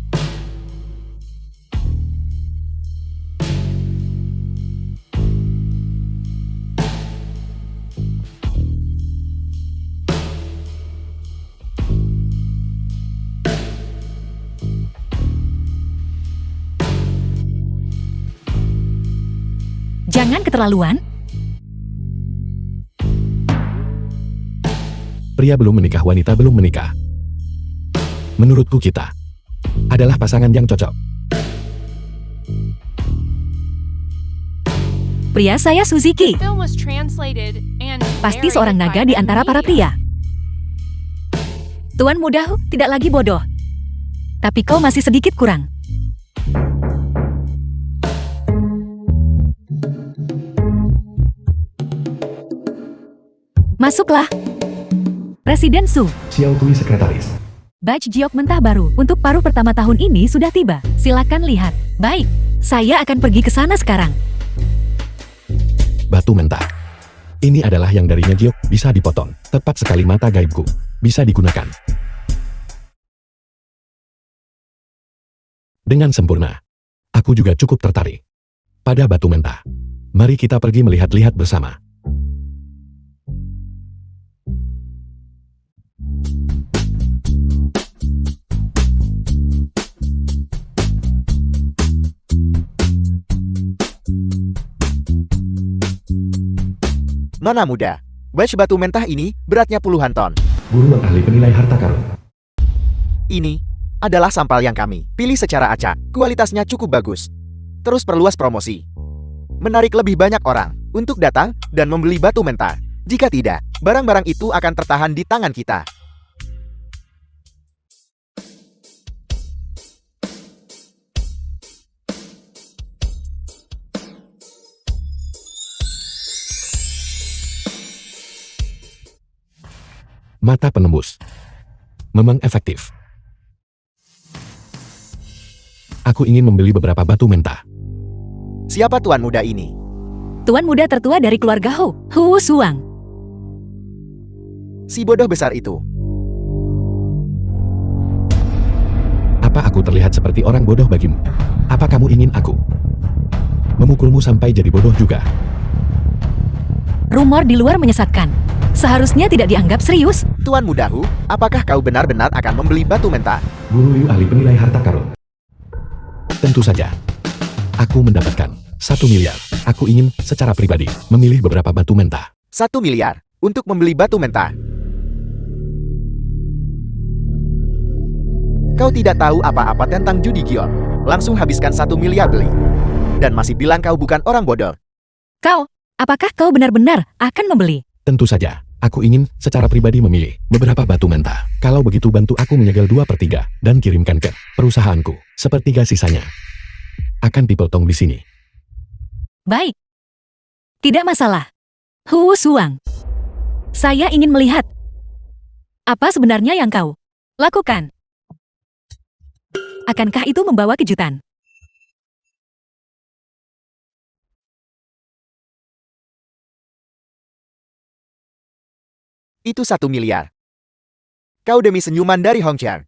Jangan keterlaluan. Pria belum menikah, wanita belum menikah. Menurutku kita adalah pasangan yang cocok. Pria saya Suzuki. Film was translated and Pasti narrated seorang naga by di antara para Amelia. pria. Tuan Muda Hu tidak lagi bodoh. Tapi kau masih sedikit kurang. Masuklah. Presiden Su. Xiao Kui sekretaris. Badge Jiok mentah baru untuk paruh pertama tahun ini sudah tiba. Silakan lihat. Baik, saya akan pergi ke sana sekarang. Batu mentah. Ini adalah yang darinya Giok, bisa dipotong. Tepat sekali mata gaibku. Bisa digunakan dengan sempurna. Aku juga cukup tertarik pada batu mentah. Mari kita pergi melihat-lihat bersama. Nona muda, badge batu mentah ini beratnya puluhan ton. Buruan ahli penilai harta karun. Ini adalah sampel yang kami pilih secara acak. Kualitasnya cukup bagus. Terus perluas promosi. Menarik lebih banyak orang untuk datang dan membeli batu mentah. Jika tidak, barang-barang itu akan tertahan di tangan kita. Mata penembus. Memang efektif. Aku ingin membeli beberapa batu mentah. Siapa tuan muda ini? Tuan muda tertua dari keluarga Hu, Hu Suang. Si bodoh besar itu. Apa aku terlihat seperti orang bodoh bagimu? Apa kamu ingin aku memukulmu sampai jadi bodoh juga? Rumor di luar menyesatkan. Seharusnya tidak dianggap serius. Tuan muda Hu, apakah kau benar-benar akan membeli batu mentah? Guru Liu ahli penilai harta karun. Tentu saja. Aku mendapatkan 1 miliar. Aku ingin secara pribadi memilih beberapa batu mentah. 1 miliar untuk membeli batu mentah. Kau tidak tahu apa-apa tentang judi giok. Langsung habiskan 1 miliar beli. Dan masih bilang kau bukan orang bodoh. Kau, apakah kau benar-benar akan membeli? Tentu saja. Aku ingin secara pribadi memilih beberapa batu mentah. Kalau begitu bantu aku menyegel 2/3 dan kirimkan ke perusahaanku. Sepertiga sisanya akan dipotong di sini. Baik. Tidak masalah. Hu Suang. Saya ingin melihat apa sebenarnya yang kau lakukan. Akankah itu membawa kejutan? Itu 1 miliar. Kau demi senyuman dari Hong Chiang.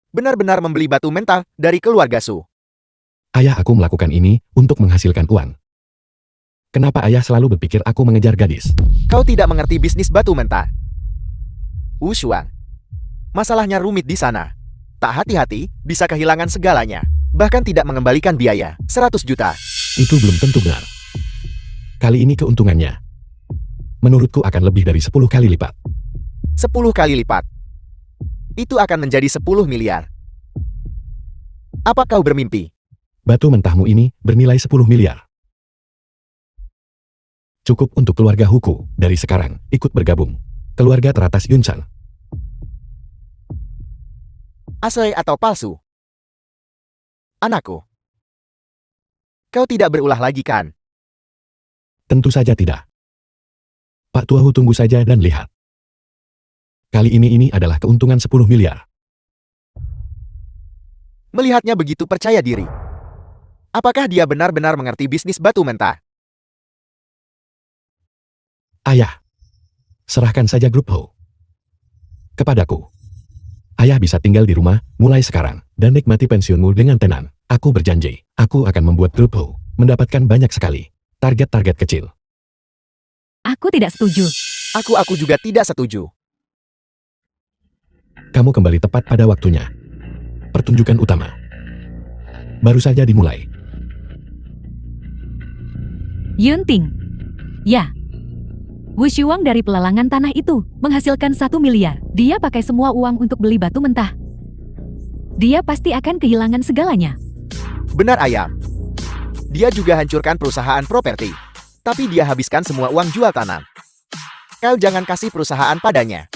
Benar-benar membeli batu mentah dari keluarga Su. Ayah aku melakukan ini untuk menghasilkan uang. Kenapa ayah selalu berpikir aku mengejar gadis? Kau tidak mengerti bisnis batu mentah. Wu Shuang. Masalahnya rumit di sana. Tak hati-hati, bisa kehilangan segalanya. Bahkan tidak mengembalikan biaya, 100 juta. Itu belum tentu benar. Kali ini keuntungannya menurutku akan lebih dari 10 kali lipat. 10 kali lipat. Itu akan menjadi 10 miliar. Apa kau bermimpi? Batu mentahmu ini bernilai 10 miliar. Cukup untuk keluarga Huku dari sekarang ikut bergabung. Keluarga teratas Yunsan. Asli atau palsu? Anakku. Kau tidak berulah lagi kan? Tentu saja tidak. Pak Tuahu tunggu saja dan lihat. Kali ini adalah keuntungan 10 miliar. Melihatnya begitu percaya diri. Apakah dia benar-benar mengerti bisnis batu mentah? Ayah, serahkan saja grup Ho kepadaku. Ayah bisa tinggal di rumah mulai sekarang dan nikmati pensiunmu dengan tenang. Aku berjanji, aku akan membuat grup Ho mendapatkan banyak sekali target-target kecil. Aku tidak setuju. Aku juga tidak setuju. Kamu kembali tepat pada waktunya. Pertunjukan utama baru saja dimulai. Yunting. Ya. Wu Shuang dari pelelangan tanah itu menghasilkan 1 miliar. Dia pakai semua uang untuk beli batu mentah. Dia pasti akan kehilangan segalanya. Benar ayam. Dia juga hancurkan perusahaan properti. Tapi dia habiskan semua uang jual tanam. Kau jangan kasih perusahaan padanya.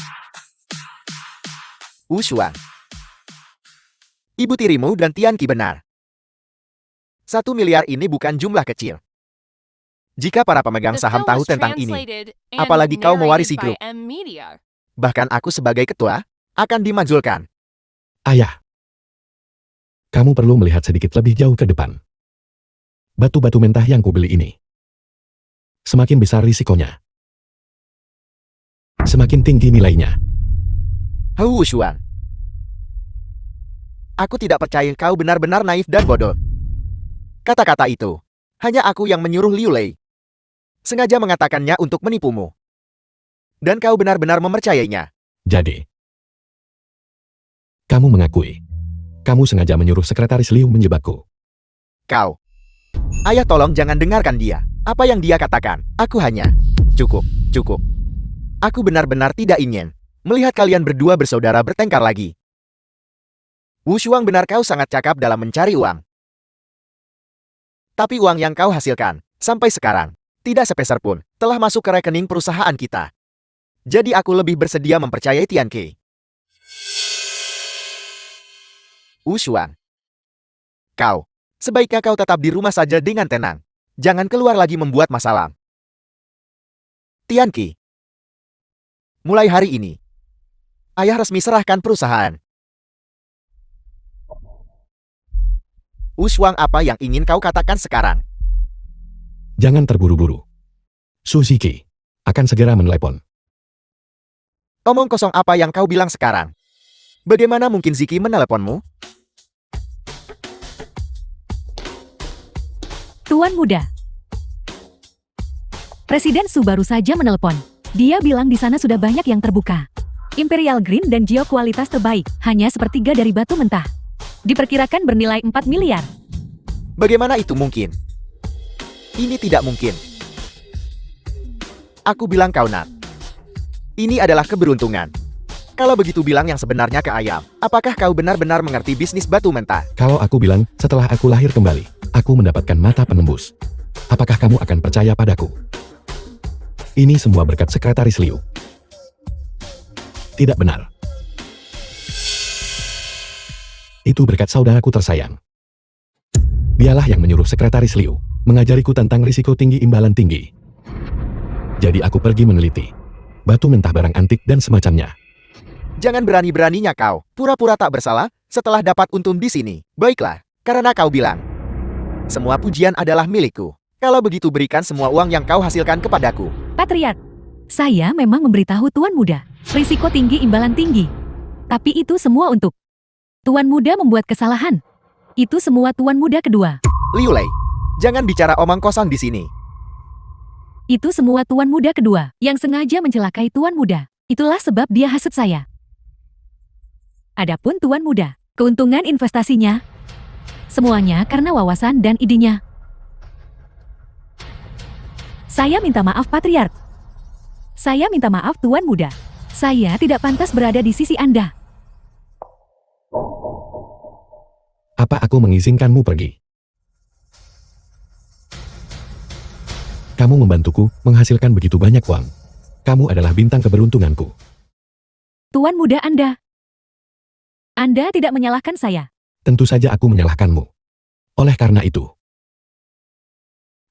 Wu Shuang. Ibu tirimu dan Tianqi benar. 1 miliar ini bukan jumlah kecil. Jika para pemegang The saham film tahu was tentang ini, translated and apalagi kau mewarisi narrated by grup. M Media. Bahkan aku sebagai ketua, akan dimajulkan. Ayah. Kamu perlu melihat sedikit lebih jauh ke depan. Batu-batu mentah yang kubeli ini. Semakin besar risikonya. Semakin tinggi nilainya. Wu Shuang. Aku tidak percaya kau benar-benar naif dan bodoh. Kata-kata itu, hanya aku yang menyuruh Liu Lei. Sengaja mengatakannya untuk menipumu. Dan kau benar-benar mempercayainya. Jadi, kamu mengakui. Kamu sengaja menyuruh sekretaris Liu menjebakku. Kau. Ayah tolong jangan dengarkan dia. Apa yang dia katakan, aku hanya. Cukup. Aku benar-benar tidak ingin melihat kalian berdua bersaudara bertengkar lagi. Wu Shuang benar kau sangat cakap dalam mencari uang. Tapi uang yang kau hasilkan, sampai sekarang, tidak sepeser pun, telah masuk ke rekening perusahaan kita. Jadi aku lebih bersedia mempercayai Tianqi. Wu Shuang. Kau, sebaiknya kau tetap di rumah saja dengan tenang. Jangan keluar lagi membuat masalah. Tianqi. Mulai hari ini, ayah resmi serahkan perusahaan. Wu Shuang, apa yang ingin kau katakan sekarang? Jangan terburu-buru. Su Ziki akan segera menelepon. Omong kosong apa yang kau bilang sekarang? Bagaimana mungkin Ziki meneleponmu? Tuan Muda. Presiden Su baru saja menelepon. Dia bilang di sana sudah banyak yang terbuka. Imperial Green dan Geo kualitas terbaik, hanya sepertiga dari batu mentah. Diperkirakan bernilai 4 miliar. Bagaimana itu mungkin? Ini tidak mungkin. Aku bilang kau Nat. Ini adalah keberuntungan. Kalau begitu bilang yang sebenarnya ke ayam. Apakah kau benar-benar mengerti bisnis batu mentah? Kalau aku bilang setelah aku lahir kembali, aku mendapatkan mata penembus. Apakah kamu akan percaya padaku? Ini semua berkat sekretaris Liu. Tidak benar. Itu berkat saudaraku tersayang. Dialah yang menyuruh sekretaris Liu mengajariku tentang risiko tinggi imbalan tinggi. Jadi aku pergi meneliti batu mentah barang antik dan semacamnya. Jangan berani-beraninya kau, pura-pura tak bersalah, setelah dapat untung di sini. Baiklah, karena kau bilang, semua pujian adalah milikku. Kalau begitu berikan semua uang yang kau hasilkan kepadaku. Patriark, saya memang memberitahu Tuan Muda, risiko tinggi imbalan tinggi. Tapi itu semua untuk Tuan Muda membuat kesalahan. Itu semua Tuan Muda kedua. Liu Lei, jangan bicara omong kosong di sini. Itu semua Tuan Muda kedua yang sengaja mencelakai Tuan Muda. Itulah sebab dia hasut saya. Adapun Tuan Muda, keuntungan investasinya, semuanya karena wawasan dan idenya. Saya minta maaf Patriark. Saya minta maaf Tuan Muda. Saya tidak pantas berada di sisi Anda. Apa aku mengizinkanmu pergi? Kamu membantuku menghasilkan begitu banyak uang. Kamu adalah bintang keberuntunganku. Tuan Muda Anda tidak menyalahkan saya. Tentu saja aku menyalahkanmu. Oleh karena itu,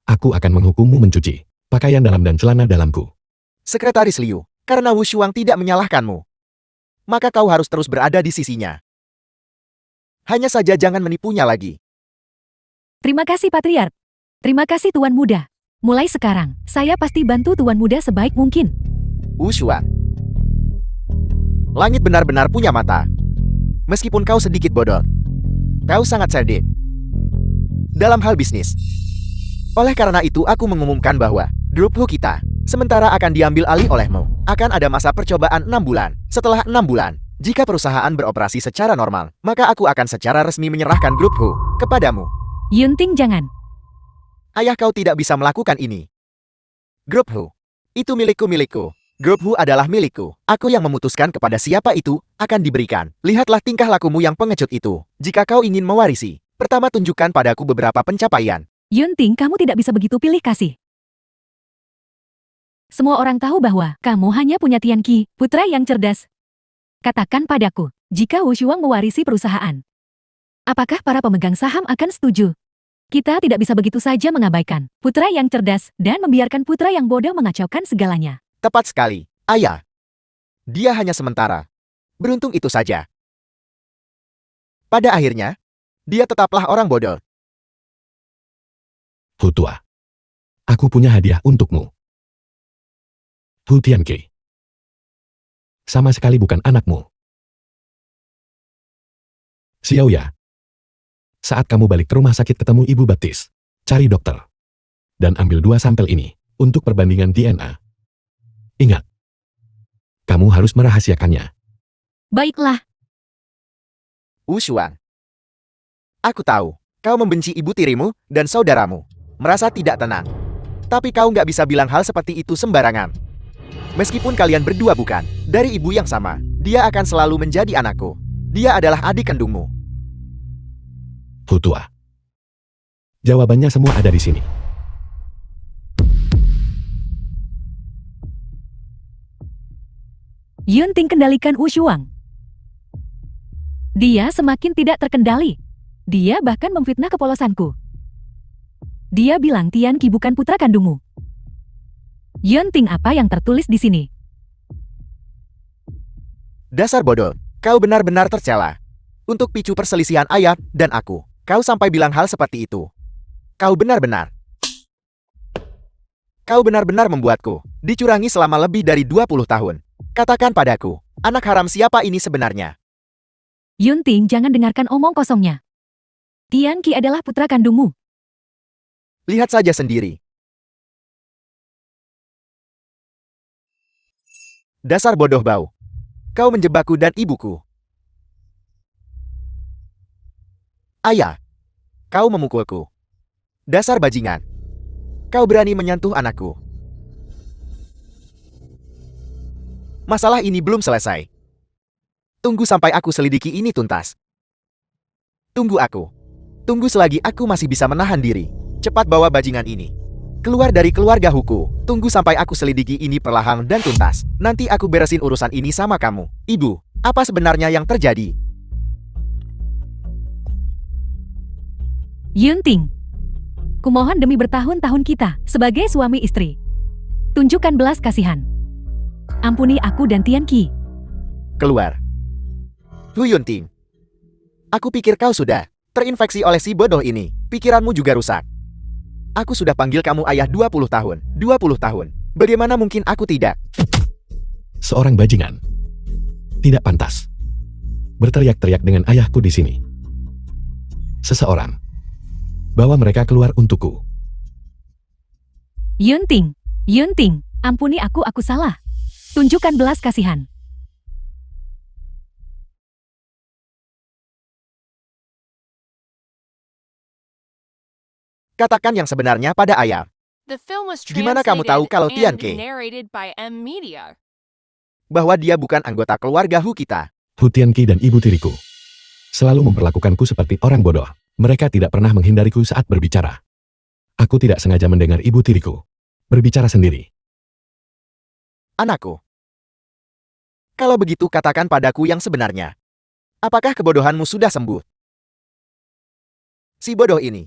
aku akan menghukummu mencuci pakaian dalam dan celana dalamku. Sekretaris Liu, karena Wu Shuang tidak menyalahkanmu, maka kau harus terus berada di sisinya. Hanya saja jangan menipunya lagi. Terima kasih Patriark. Terima kasih Tuan Muda. Mulai sekarang, saya pasti bantu Tuan Muda sebaik mungkin. Wu Shuang. Langit benar-benar punya mata. Meskipun kau sedikit bodoh, kau sangat cerdik dalam hal bisnis. Oleh karena itu aku mengumumkan bahwa grup Hu kita sementara akan diambil alih olehmu. Akan ada masa percobaan 6 bulan. Setelah 6 bulan, jika perusahaan beroperasi secara normal, maka aku akan secara resmi menyerahkan grup Hu kepadamu. Yunting jangan. Ayah kau tidak bisa melakukan ini. Grup Hu. Itu milikku. Grup Hu adalah milikku. Aku yang memutuskan kepada siapa itu akan diberikan. Lihatlah tingkah lakumu yang pengecut itu. Jika kau ingin mewarisi, pertama tunjukkan padaku beberapa pencapaian. Yunting, kamu tidak bisa begitu pilih kasih. Semua orang tahu bahwa kamu hanya punya Tianqi, putra yang cerdas. Katakan padaku, jika Wu Shuang mewarisi perusahaan, apakah para pemegang saham akan setuju? Kita tidak bisa begitu saja mengabaikan putra yang cerdas dan membiarkan putra yang bodoh mengacaukan segalanya. Tepat sekali, ayah. Dia hanya sementara. Beruntung itu saja. Pada akhirnya, dia tetaplah orang bodoh. Hu tua. Aku punya hadiah untukmu. Hu Tianqi. Sama sekali bukan anakmu. Xiao Ya. Saat kamu balik ke rumah sakit ketemu Ibu Baptis, cari dokter. Dan ambil 2 sampel ini untuk perbandingan DNA. Ingat, kamu harus merahasiakannya. Baiklah, Wu Shuang. Aku tahu, kau membenci ibu tirimu dan saudaramu. Merasa tidak tenang. Tapi kau nggak bisa bilang hal seperti itu sembarangan. Meskipun kalian berdua bukan dari ibu yang sama, dia akan selalu menjadi anakku. Dia adalah adik kandungmu. Hu tua. Jawabannya semua ada di sini. Yunting kendalikan Wu Shuang. Dia semakin tidak terkendali. Dia bahkan memfitnah kepolosanku. Dia bilang Tianqi bukan putra kandungmu. Yunting, apa yang tertulis di sini? Dasar bodoh, kau benar-benar tercela. Untuk picu perselisihan ayah dan aku, kau sampai bilang hal seperti itu. Kau benar-benar membuatku dicurangi selama lebih dari 20 tahun. Katakan padaku, anak haram siapa ini sebenarnya? Yunting, jangan dengarkan omong kosongnya. Tianqi adalah putra kandungmu. Lihat saja sendiri. Dasar bodoh bau. Kau menjebakku dan ibuku. Ayah, kau memukulku. Dasar bajingan. Kau berani menyentuh anakku. Masalah ini belum selesai. Tunggu sampai aku selidiki ini tuntas. Tunggu aku. Tunggu selagi aku masih bisa menahan diri. Cepat bawa bajingan ini keluar dari keluarga Huku. Tunggu sampai aku selidiki ini perlahan dan tuntas. Nanti aku beresin urusan ini sama kamu. Ibu, apa sebenarnya yang terjadi? Yunting, kumohon demi bertahun-tahun kita sebagai suami istri. Tunjukkan belas kasihan. Ampuni aku dan Tianqi. Keluar. Hu Yunting. Aku pikir kau sudah terinfeksi oleh si bodoh ini. Pikiranmu juga rusak. Aku sudah panggil kamu ayah 20 tahun. 20 tahun. Bagaimana mungkin aku tidak? Seorang bajingan. Tidak pantas. Berteriak-teriak dengan ayahku di sini. Seseorang. Bawa mereka keluar untukku. Yunting, ampuni aku salah. Tunjukkan belas kasihan. Katakan yang sebenarnya pada ayah. The film was Gimana kamu tahu translated kalau and Tianqi narrated by M Media. bahwa dia bukan anggota keluarga Hu kita? Hu Tianqi dan ibu tiriku selalu memperlakukanku seperti orang bodoh. Mereka tidak pernah menghindariku saat berbicara. Aku tidak sengaja mendengar ibu tiriku berbicara sendiri. Anakku. Kalau begitu katakan padaku yang sebenarnya. Apakah kebodohanmu sudah sembuh? Si bodoh ini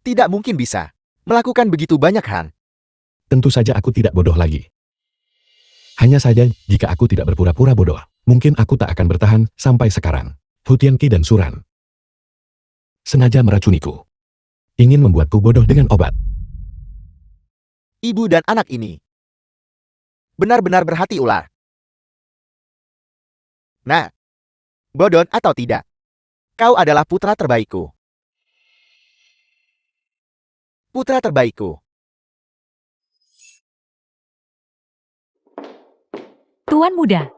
tidak mungkin bisa melakukan begitu banyak hal. Tentu saja aku tidak bodoh lagi. Hanya saja, jika aku tidak berpura-pura bodoh, mungkin aku tak akan bertahan sampai sekarang. Hu Tianqi dan Suran sengaja meracuniku. Ingin membuatku bodoh dengan obat. Ibu dan anak ini benar-benar berhati ular. Nah, bodoh atau tidak, kau adalah putra terbaikku. Putra terbaikku. Tuan muda.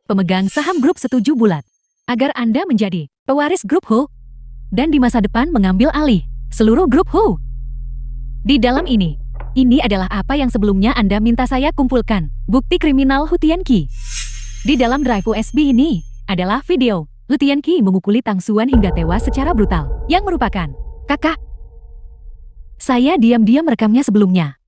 Pemegang saham grup setuju bulat agar Anda menjadi pewaris grup Hu dan di masa depan mengambil alih seluruh grup Hu. Di dalam ini adalah apa yang sebelumnya Anda minta saya kumpulkan, bukti kriminal Hu Tianqi. Di dalam drive USB ini adalah video Hu Tianqi memukuli Tang Xuan hingga tewas secara brutal, yang merupakan kakak. Saya diam-diam merekamnya sebelumnya.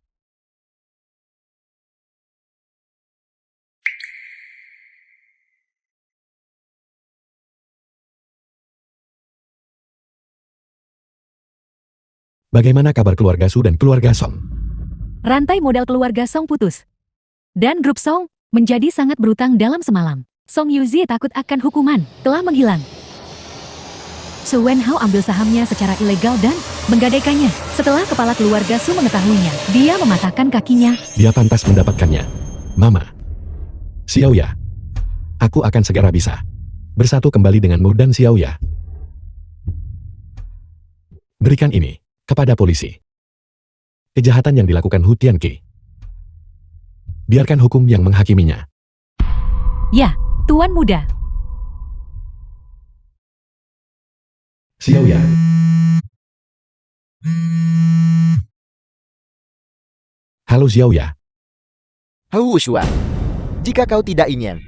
Bagaimana kabar keluarga Su dan keluarga Song? Rantai modal keluarga Song putus. Dan grup Song menjadi sangat berutang dalam semalam. Song Yuzi takut akan hukuman, telah menghilang. Su Wenhao ambil sahamnya secara ilegal dan menggadaikannya. Setelah kepala keluarga Su mengetahuinya, dia mematahkan kakinya. Dia pantas mendapatkannya. Mama. Xiaoya. Aku akan segera bisa bersatu kembali denganmu dan Xiaoya. Berikan ini kepada polisi. Kejahatan yang dilakukan Hu Tianqi. Biarkan hukum yang menghakiminya. Ya, Tuan Muda. Xiaoya. Halo Xiaoya. Hu Wuxuan, jika kau tidak ingin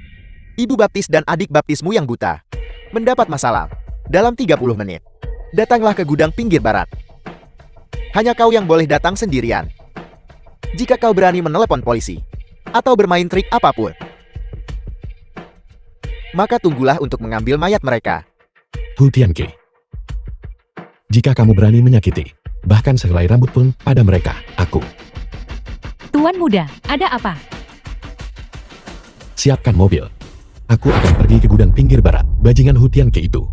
ibu baptis dan adik baptismu yang buta mendapat masalah dalam 30 menit, datanglah ke gudang pinggir barat. Hanya kau yang boleh datang sendirian. Jika kau berani menelepon polisi atau bermain trik apapun, maka tunggulah untuk mengambil mayat mereka. Hu Tianqi. Jika kamu berani menyakiti, bahkan sehelai rambut pun pada mereka, aku. Tuan Muda, ada apa? Siapkan mobil. Aku akan pergi ke gudang pinggir barat, bajingan Hu Tianqi itu.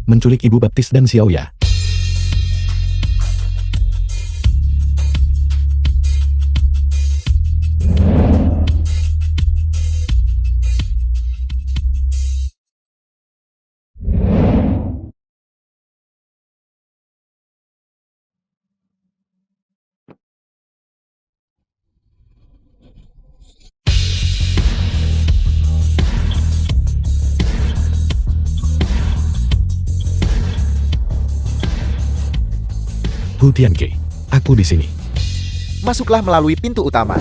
Menculik ibu baptis dan Xiaoya. Hu Tianqi, aku di sini. Masuklah melalui pintu utama.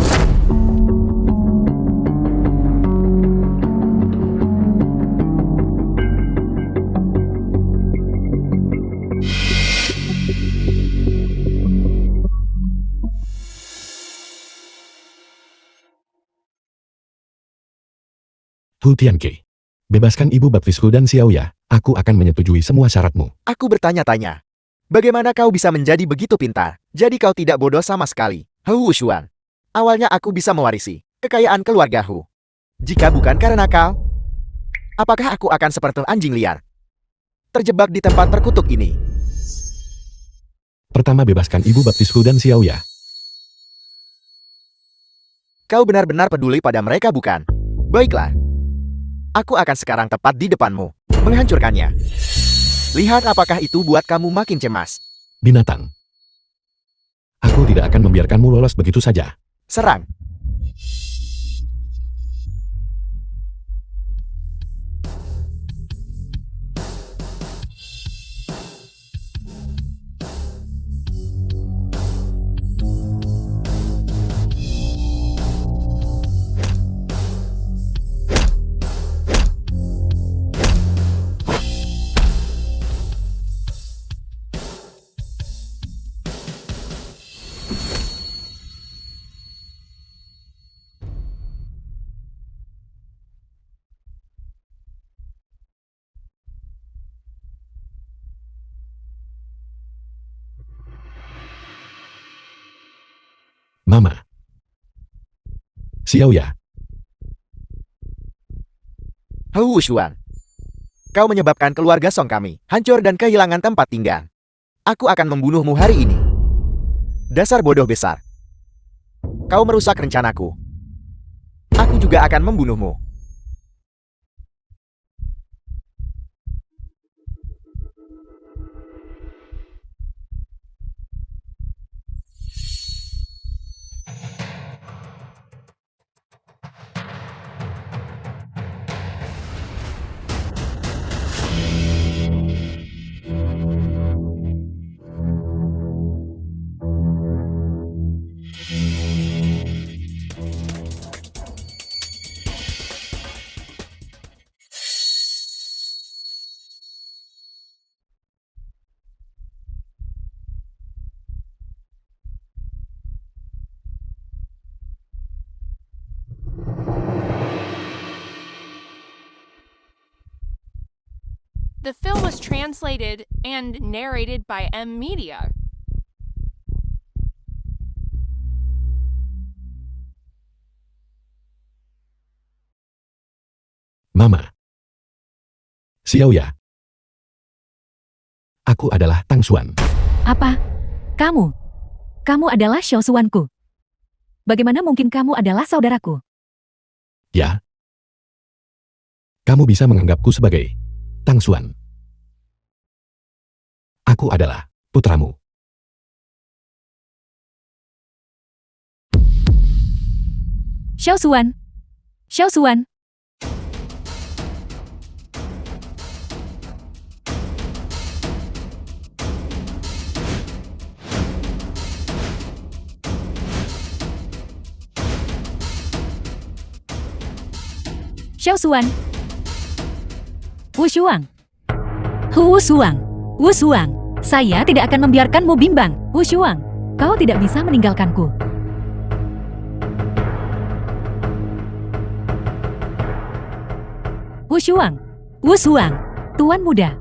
Hu Tianqi, bebaskan ibu baptisku dan Xiaoya. Aku akan menyetujui semua syaratmu. Aku bertanya-tanya, bagaimana kau bisa menjadi begitu pintar? Jadi kau tidak bodoh sama sekali. Hu Wuxuan, awalnya aku bisa mewarisi kekayaan keluarga Hu. Jika bukan karena kau, apakah aku akan seperti anjing liar, terjebak di tempat terkutuk ini? Pertama bebaskan ibu baptisku dan Xiaoya. Kau benar-benar peduli pada mereka, bukan? Baiklah. Aku akan sekarang tepat di depanmu, menghancurkannya. Lihat apakah itu buat kamu makin cemas. Binatang. Aku tidak akan membiarkanmu lolos begitu saja. Serang. Mama. Xiaoya. Hu Wuxuan, kau menyebabkan keluarga Song kami hancur dan kehilangan tempat tinggal. Aku akan membunuhmu hari ini. Dasar bodoh besar. Kau merusak rencanaku. Aku juga akan membunuhmu. The film was translated and narrated by M Media. Mama. Xiaoya. Aku adalah Tang Xuan. Apa? Kamu? Kamu adalah Xiaosuanku. Bagaimana mungkin kamu adalah saudaraku? Ya. Kamu bisa menganggapku sebagai Tang Xuan. Aku adalah putramu. Xiaosuan. Xiaosuan. Xiaosuan. Wu Shuang. Wu Shuang. Wu Shuang. Saya tidak akan membiarkanmu bimbang. Wu Shuang, kau tidak bisa meninggalkanku. Wu Shuang. Wu Shuang. Tuan muda.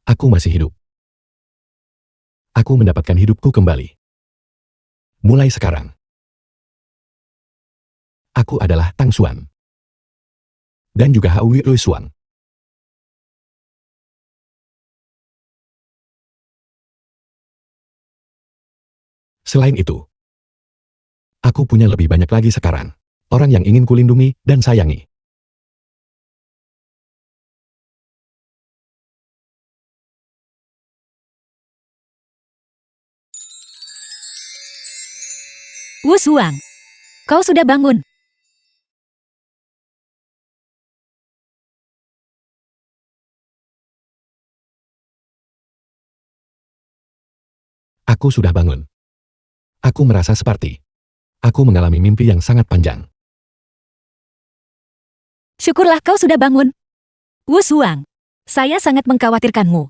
Aku masih hidup. Aku mendapatkan hidupku kembali. Mulai sekarang, aku adalah Tang Xuan. Dan juga Haowi Lui Xuan. Selain itu, aku punya lebih banyak lagi sekarang. Orang yang ingin kulindungi dan sayangi. Wu Shuang, kau sudah bangun. Aku sudah bangun. Aku merasa seperti aku mengalami mimpi yang sangat panjang. Syukurlah kau sudah bangun. Wu Shuang, saya sangat mengkhawatirkanmu.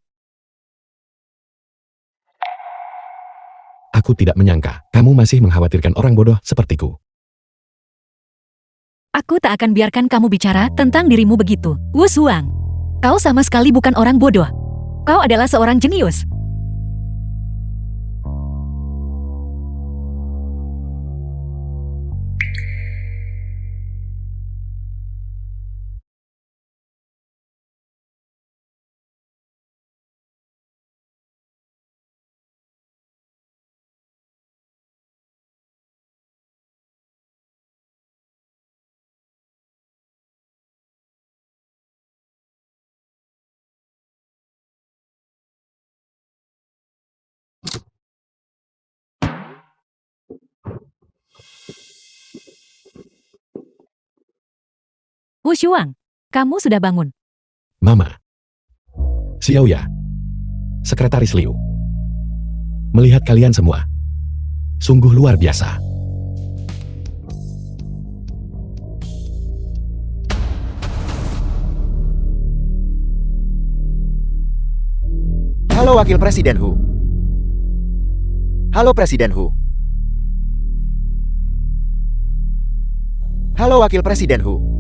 Aku tidak menyangka kamu masih mengkhawatirkan orang bodoh sepertiku. Aku tak akan biarkan kamu bicara tentang dirimu begitu. Wu Shuang, kau sama sekali bukan orang bodoh. Kau adalah seorang jenius. Wu Shuang, kamu sudah bangun. Mama. Xiaoya. Sekretaris Liu. Melihat kalian semua. Sungguh luar biasa. Halo Wakil Presiden Hu. Halo Presiden Hu. Halo Wakil Presiden Hu.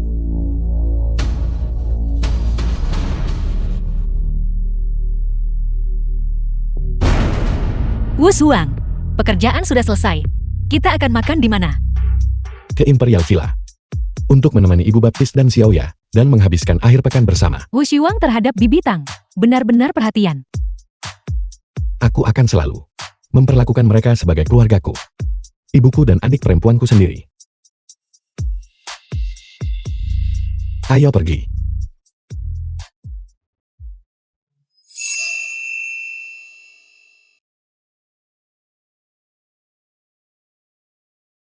Wu Shuang, pekerjaan sudah selesai. Kita akan makan di mana? Ke Imperial Villa. Untuk menemani Ibu Baptis dan Xiaoya, dan menghabiskan akhir pekan bersama. Wu Shuang terhadap Bibi Tang, benar-benar perhatian. Aku akan selalu memperlakukan mereka sebagai keluargaku. Ibuku dan adik perempuanku sendiri. Ayo pergi.